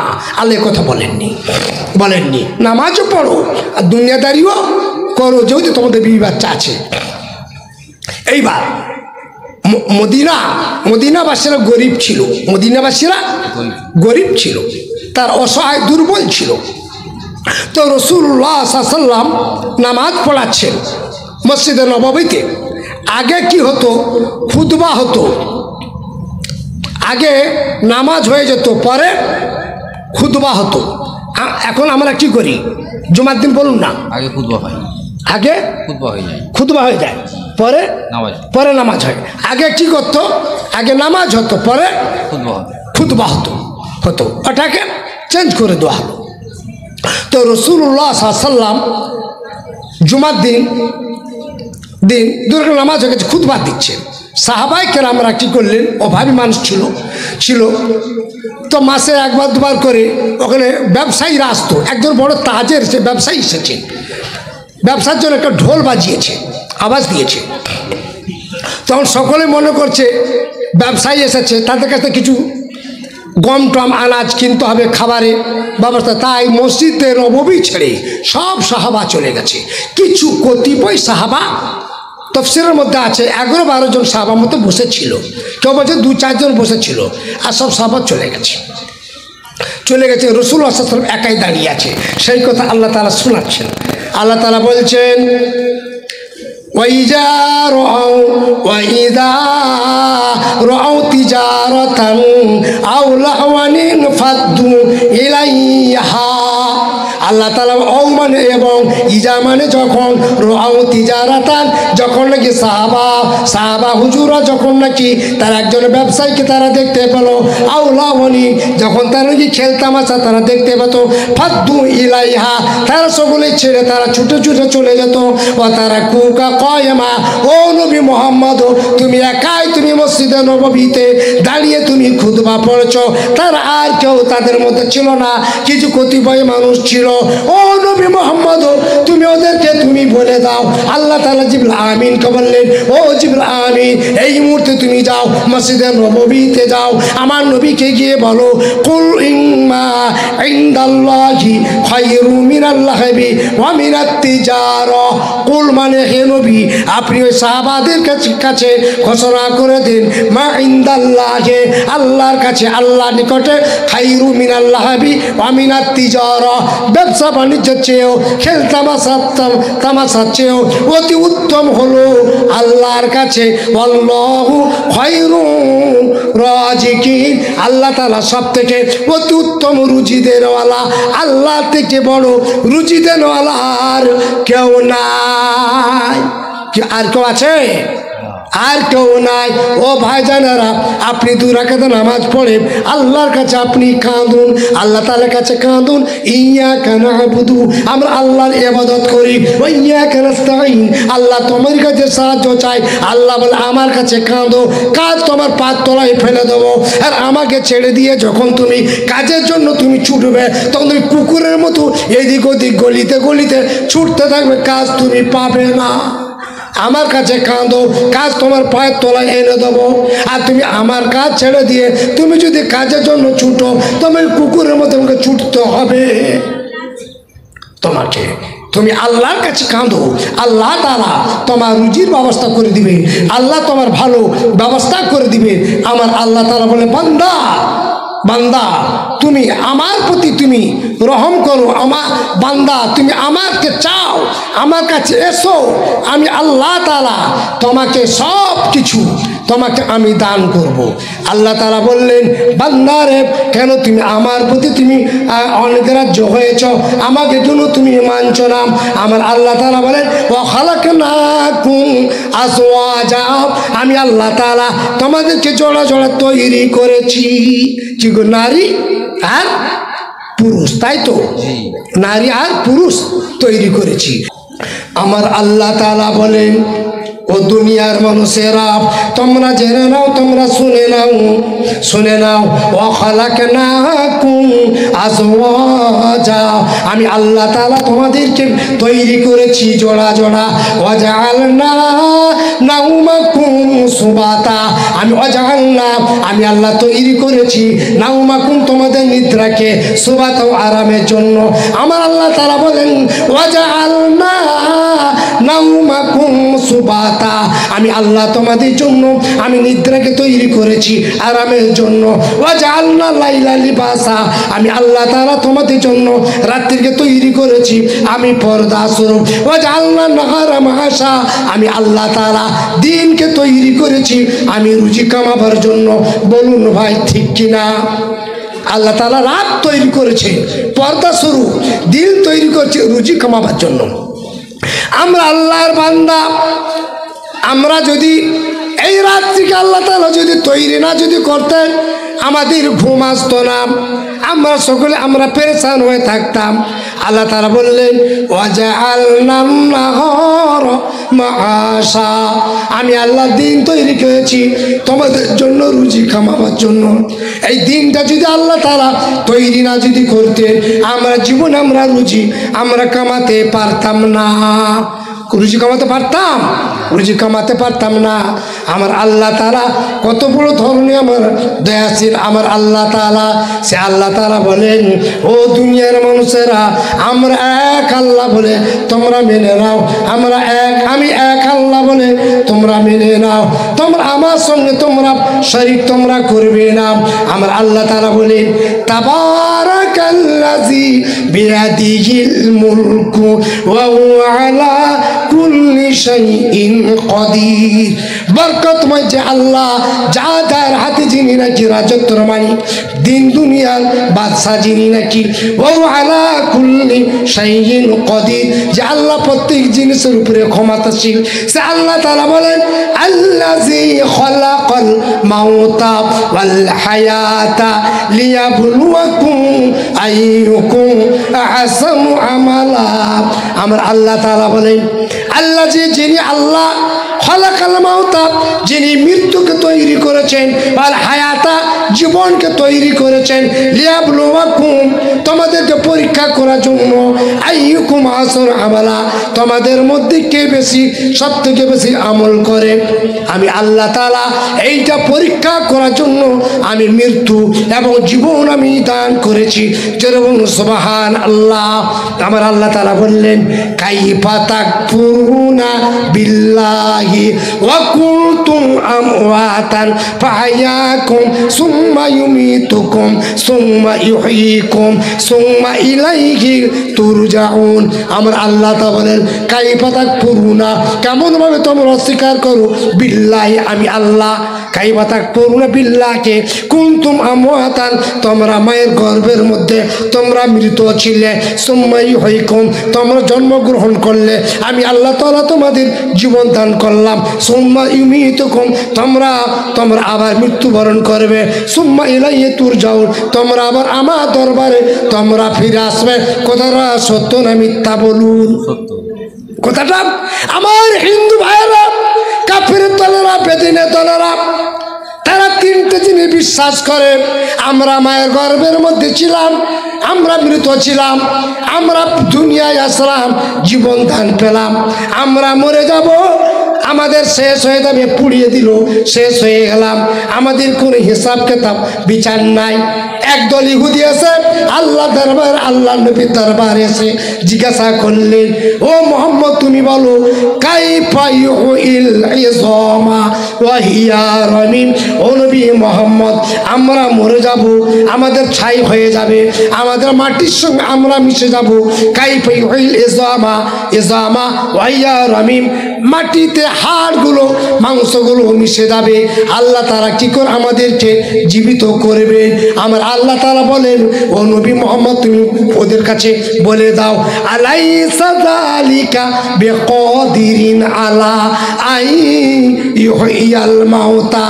আল্লাহ কথা বলেননি। নামাজও পড়ো আর দুনিয়াদারিও করো, যেহেতু তোমাদের বিবি বাচ্চা আছে। এইবার মদিনাবাসীরা গরিব ছিল, তার অসহায় দুর্বল ছিল। তো রাসূলুল্লাহ সাল্লাল্লাহু আলাইহি ওয়াসাল্লাম নামাজ পড়াচ্ছেন মসজিদে নববীতে। আগে কি হতো? খুতবা হতো। আগে নামাজ হয়ে যেত, পরে খুতবা হতো। এখন আমরা কি করি? জুমার দিন বলুন না, আগে খুতবা হয়, আগে খুতবা হয়ে যায়। পরে পরে নামাজ হয়। আগে কি করতো? আগে নামাজ হতো, পরে খুতবা হতো, ওটাকে চেঞ্জ করে দেওয়া হলো। তো রাসূলুল্লাহ সাল্লাল্লাহু আলাইহি ওয়াসাল্লাম জুমার দিন দুর্গা নামাজ হয়ে গেছে, খুতবা দিচ্ছে। সাহাবায়ে কেরামরা কি করলেন, অভাবী মানুষ ছিল তো মাসে একবার দুবার করে ওখানে ব্যবসায়ীরা আসতো। একজন বড় তাজের সে ব্যবসায়ী এসেছে, ব্যবসার জন্য একটা ঢোল বাজিয়েছে, আওয়াজ দিয়েছে। তখন সকলে মনে করছে ব্যবসায়ী এসেছে, তাদের কাছে কিছু গম টম আনাজ কিনতে হবে, খাবারের ব্যবস্থা। তাই মসজিদে নববী ছেড়ে সব সাহাবা চলে গেছে। কিছু কতিপয় সাহাবা, তফসিরের মধ্যে আছে 11-12 জন সাহাবা মতো বসেছিল, কেউ বলছে 2-4 জন বসেছিল, আর সব সাহাবা চলে গেছে। রাসূলুল্লাহ সাল্লাল্লাহু আলাইহি ওয়াসাল্লাম একাই দাঁড়িয়ে আছে। সেই কথা আল্লাহ তাআলা শোনাচ্ছেন। আল্লাহ তাআলা বলছেন, وَإِذَا رَأَوْا تِجَارَةً أَوْ لَهْوًا انفَضُّوا إِلَيْهَا। আল্লাহ তাআলা ও মানে এবং ইজা মানে যখন রাউ তিজারাতান, যখন নাকি সাহাবা হুজুরা যখন নাকি তার একজন ব্যবসায়ীকে তারা দেখতে পেল, আউলাওয়ানি যখন তারা নাকি খেলতামাশা তারা দেখতে পেত, ফাদ্দু ইলাইহা তারা সকলে ছেড়ে তারা ছুটে চলে যেত। ও তারা কুকা কয়মা, ও নবী মুহাম্মদ তুমি একাই তুমি মসজিদে নববীতে দাঁড়িয়ে তুমি খুতবা পড়েছো, তার আর কেউ তাদের মধ্যে ছিল না, কিছু কতিপয় মানুষ ছিল। ও নবী মুহাম্মদ তুমি ওদেরকে তুমি বলে দাও। আল্লাহ তাআলা জিবরিল আমিনকে বললেন, ও জিবরিল আমিন এই মুহূর্তে তুমি যাও মসজিদে নববীতে যাও, আমার নবীকে গিয়ে বলো, কুল ইম্মা ইনদাল্লাহি খায়রু মিনাল লাহবি ওয়া মিনাত তিজারা। কুল মানে হে নবী আপনি ওই সাহাবাদের কাছে ঘোষণা করে দিন, মা ইনদাল্লাহি আল্লাহর কাছে, আল্লাহর নিকটে, খায়রু মিনাল লাহবি ওয়া মিনাত তিজারা ব্যবসা বাণিজ্যের চেয়েও খেল তামাশার চেয়েও অতি উত্তম হলো আল্লাহর কাছে। আল্লাহু খায়রুর রাজিকিন, আল্লাহ তাআলা সব থেকে অতি উত্তম রুজি দেনওয়ালা, আল্লাহ থেকে বড় রুজি দেনওয়ালা আর কেউ নাই। আর কেউ আছে? আর কেউ নাই। ও ভাইজানেরা, আপনি 2 রাকাত নামাজ পড়ে আল্লাহর কাছে আপনি কাঁদুন, আল্লাহ তাআলার কাছে কাঁদুন। ইয়াকা না'বুদু, আমরা আল্লাহর ইবাদত করি, ওয়া ইয়াকা নাস্তাঈন, আল্লাহ তোমার কাছে সাহায্য চাই। আল্লাহ বলে আমার কাছে কাঁদো, কাজ তোমার পায়ের তলায় ফেলে দেবো। আর আমাকে ছেড়ে দিয়ে যখন তুমি কাজের জন্য তুমি ছুটবে, তখন তুমি কুকুরের মতো এদিক ওদিক গলিতে গলিতে ছুটতে থাকবে, কাজ তুমি পাবে না। আমার কাছে কাঁদো, কাজ তোমার পায়ের তলায় এনে দেবো। আর তুমি আমার কাজ ছেড়ে দিয়ে তুমি যদি কাজের জন্য ছুটো, তোমার কুকুরের মতো আমাকে ছুটতে হবে তোমাকে। তুমি আল্লাহর কাছে কাঁদো, আল্লাহ তাআলা তোমার রুজির ব্যবস্থা করে দিবে, আল্লাহ তোমার ভালো ব্যবস্থা করে দিবে। আমার আল্লাহ তাআলা বলে, বান্দা তুমি আমার প্রতি তুমি রহম করো, আমার বান্দা তুমি আমাকে চাও, আমার কাছে এসো, আমি আল্লাহ তাআলা তোমাকে সব কিছু তোমাকে আমি দান করব। আল্লাহ তাআলা বললেন, বান্দারে কেন তুমি আমার প্রতি তুমি অনিগ্রাহ্য হয়েছ, আমাকে জন্য তুমি মানছ না। আমার আল্লাহ তাআলা বলেন, ওয়া খালাকনাকুম আজওয়াজা, আমি আল্লাহ তাআলা তোমাদেরকে জোড়া জোড়া তৈরি করেছি। কি গো, নারী আর পুরুষ, তাই তো? নারী আর পুরুষ তৈরি করেছি। আমার আল্লাহ তাআলা বলেন, ও দুনিয়ার মানুষেরা তোমরা জেনে নাও, তোমরা শুনে নাও, ওয়া খালাকনাকুম আজওয়াজা, আমি আল্লাহ তাআলা তোমাদেরকে তৈরি করেছি জোড়া জোড়া। ওয়া জাআলনা নাওমাকুম সুবাতা, আমি আল্লাহ তৈরি করেছি নাওমাকুম তোমাদের নিদ্রাকে, সুবাতা আরামের জন্য। আমার আল্লাহ তাআলা বলেন, ওয়া জাআলনা নাওমাকুম সুবাতা, আমি আল্লাহ তোমাদের জন্য আমি নিদ্রাকে তৈরি করেছি আরামের জন্য। ওয়া জাআলনা লাইলা লিবাসা, আমি আল্লাহ তাআলা তোমাদের জন্য রাত্রিকে তৈরি করেছি আমি পর্দা স্বরূপ। ওয়া জাআলনা নাহারা মাআশা, আমি আল্লাহ তাআলা দিনকে তৈরি করেছি আমি রুজি কামাবার জন্য। বলুন ভাই ঠিক কিনা? আল্লাহ তাআলা রাত তৈরি করেছে পর্দা স্বরূপ, দিন তৈরি করছে রুজি কামাবার জন্য। আমরা আল্লাহর বান্দা, আমরা যদি এই রাত্রিকে আল্লাহ তাআলা যদি তৈরি না যদি করতেন, আমাদের ঘুম আসতো না, আমরা সকলে আমরা পেরেশান হয়ে থাকতাম। আল্লাহ তাআলা বললেন ওয়াজআলনান নাহারা মাআশা, আমি আল্লাহ দিন তৈরি করেছি তোমাদের জন্য রুজি কামাবার জন্য। এই দিনটা যদি আল্লাহ তাআলা তৈরি না যদি করতেন, আমরা জীবনে আমরা রুজি আমরা কামাতে পারতাম না। রুজি কামাতে পারতাম? রুজি কামাতে পারতাম না। আমার আল্লাহ তাআলা কত বড় ধরনের আমার দয়াশীল আমার আল্লাহ তাআলা। সে আল্লাহ তাআলা বলেন, ও দুনিয়ার মানুষেরা, আমরা এক আল্লাহ বলে তোমরা মেনে নাও, আমরা এক, আমি এক আল্লাহ বলে তোমরা মেনে নাও, তোমরা আমার সঙ্গে তোমরা শরীক তোমরা করবে না। আমার আল্লাহ তাআলা বলেন তাবারাকাল্লাযী বিয়াদিহিল মুলকু ওয়া হুয়া আলা কুল্লি শাইইন কাদির। বরকতময় যে আল্লাহ, যার হাতে যিনি নাকি রাজত্বর মালিক, দিন দুনিয়ার বাদশা যিনি নাকি, ওয়া আলা কুল্লি শাইইন কাদির, যে আল্লাহ প্রত্যেক জিনিসের উপরে ক্ষমতাশীল। সে আল্লাহ তাআলা বলেন আল্লাযী খালাকাল মাউতা ওয়াল হায়াতা লিয়াবলুয়াকুম আইয়ুকুম আহসানু আমালা। আমার আল্লাহ তাআলা বলেন আল্লাহ যিনি আল্লাহ খালাকাল মাউতা, যিনি মৃত্যুকে তৈরি করেছেন, ওয়াল হায়াতা জীবনকে তৈরি করেছেন, লিয়াবলুয়াকুম তোমাদেরকে পরীক্ষা করার জন্য, আইয়ুকুম আহসানু আমালা তোমাদের মধ্যে কে বেশি সবথেকে বেশি আমল করে। আমি আল্লাহ তাআলা এইটা পরীক্ষা করার জন্য আমি মৃত্যু এবং জীবন আমি দান করেছি। যেরকম সুবহান আল্লাহ। আমার আল্লাহ তাআলা বললেন কাইফা তাকফুরুনা বিল্লাহি ওয়া কুনতুম আমওয়াতান ফাহয়াকুম সুম্মা ইউমিতুকুম সুম্মা ইউহয়িকুম সুম্মা ইলাইহি তুরজাউন। আমার আল্লাহ তাআলা বলেন কাইফা তাকফুরুনা, কেমন ভাবে তোমরা অস্বীকার করো, বিল্লাহি আমি আল্লাহ, কাইফা তাকফুরুনা বিল্লাহকে কুনতুম আমওয়াতান তোমরা মায়ের গর্ভের মধ্যে তোমরা মৃত ছিলে, সুম্মা ইউহয়িকুম তোমরা জন্মগ্রহণ করলে, আমি আল্লাহ তাআলা তোমাদের জীবন দান করলাম, সুম্মা ইউমিতুকুম তোমরা আবার মৃত্যুবরণ করবে, সুম্মা ইলাইহি তুরজাউন তোমরা আবার আমার দরবারে তোমরা ফিরে আসবে। কথাটা সত্য না মিথ্যা বলুন? কথাটা আমার হিন্দু ভাইয়েরা, কাফের দলেরা, বেদিনের দলেরা, তারা তিনটে জিনিস বিশ্বাস করে। আমরা মায়ের গর্ভের মধ্যে ছিলাম, আমরা মৃত ছিলাম, আমরা দুনিয়ায় আসলাম, জীবন দান পেলাম, আমরা মরে যাব, আমাদের শেষ হয়ে যাবে, পুড়িয়ে দিল, শেষ হয়ে গেলাম, আমাদের কোনো হিসাব কিতাব বিচার নাই। একদল ইহুদি এসে আল্লাহ দরবার, আল্লাহ নবীর দরবার এসে জিজ্ঞাসা করলেন, ও মোহাম্মদ তুমি বলো কাইফা ইউহিল ইযামা ওয়া হিয়া রামিম। ও নবী মোহাম্মদ, আমরা মরে যাব, আমাদের ছাই হয়ে যাবে, আমাদের মাটির সঙ্গে আমরা মিশে যাব। কাইফা ইউহিল ইযামা ওয়া হিয়া রামিম, মাটিতে হাড়গুলো মাংসগুলো মিশে যাবে, আল্লাহ তাআলা কি করে আমাদেরকে জীবিত করবে? আমার আল্লাহ তাআলা বলেন, ও নবী মুহাম্মদ তুমি ওদের কাছে বলে দাও আলাইসা যালিকা বিকাদিরিন আলা আই ইউহিয়াল মাউতা,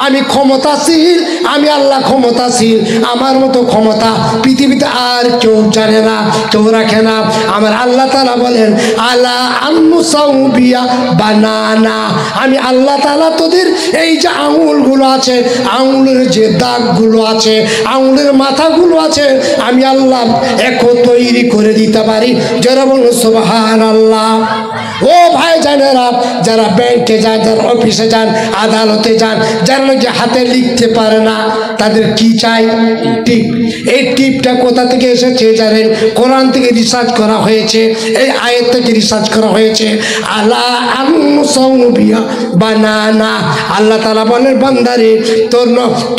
আমি ক্ষমতাশীল, আমি আল্লাহ ক্ষমতাশীল, আমার মতো ক্ষমতা পৃথিবীতে আর কেউ জানে না, কেউ রাখে না। আমার আল্লাহ তাআলা বলেন আলা আন্নুসাউবিয়া বানানা, আমি আল্লাহ তাআলা তোদের এই যে আঙুলগুলো আছে, আঙুলের যে দাগগুলো আছে, আঙুলের মাথাগুলো আছে, আমি আল্লাহ একও তৈরি করে দিতে পারি। যারা বলুন সুবহানাল্লাহ। ও ভাই জানেরা, যারা ব্যাংকে যান, যারা অফিসে যান, আদালতে যান, যারা নাকি হাতে লিখতে পারে না, তাদের কি চাই? টিপ। এই টিপটা কোথা থেকে এসেছে জানেন? কোরআন থেকে রিসার্চ করা হয়েছে, এই আয়াত থেকে রিসার্চ করা হয়েছে। আলা আনসাউবিয়া বানানা, আল্লাহ তাআলা বলেন বান্দারে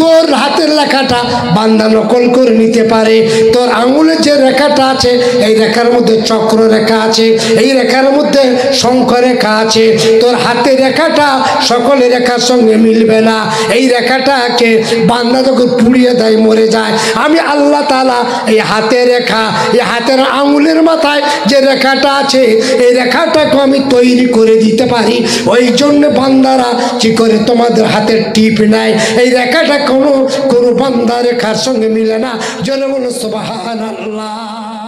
তোর হাতের লেখাটা বান্দা নকল করে নিতে পারে। তোর আঙুলের যে রেখাটা আছে, এই রেখার মধ্যে চক্র রেখা আছে, এই রেখার মধ্যে শঙ্খ রেখা আছে, তোর হাতের রেখাটা সকলের রেখার সঙ্গে মিলবে না। এই রেখাটাকে বান্দা যখন পুড়িয়ে দেয় মরে যায়, আমি আল্লাহ তাআলা এই হাতের রেখা, এই হাতের আঙুলের মাথায় যে রেখাটা আছে এই রেখাটাকে আমি তৈরি করে দিতে পারি। ওই জন্য বান্দারা কি করে তোমাদের হাতের টিপ নেয়, এই রেখাটা কোনো বান্দা রেখার সঙ্গে মিলে না। জোরে বলো সুবহানাল্লাহ।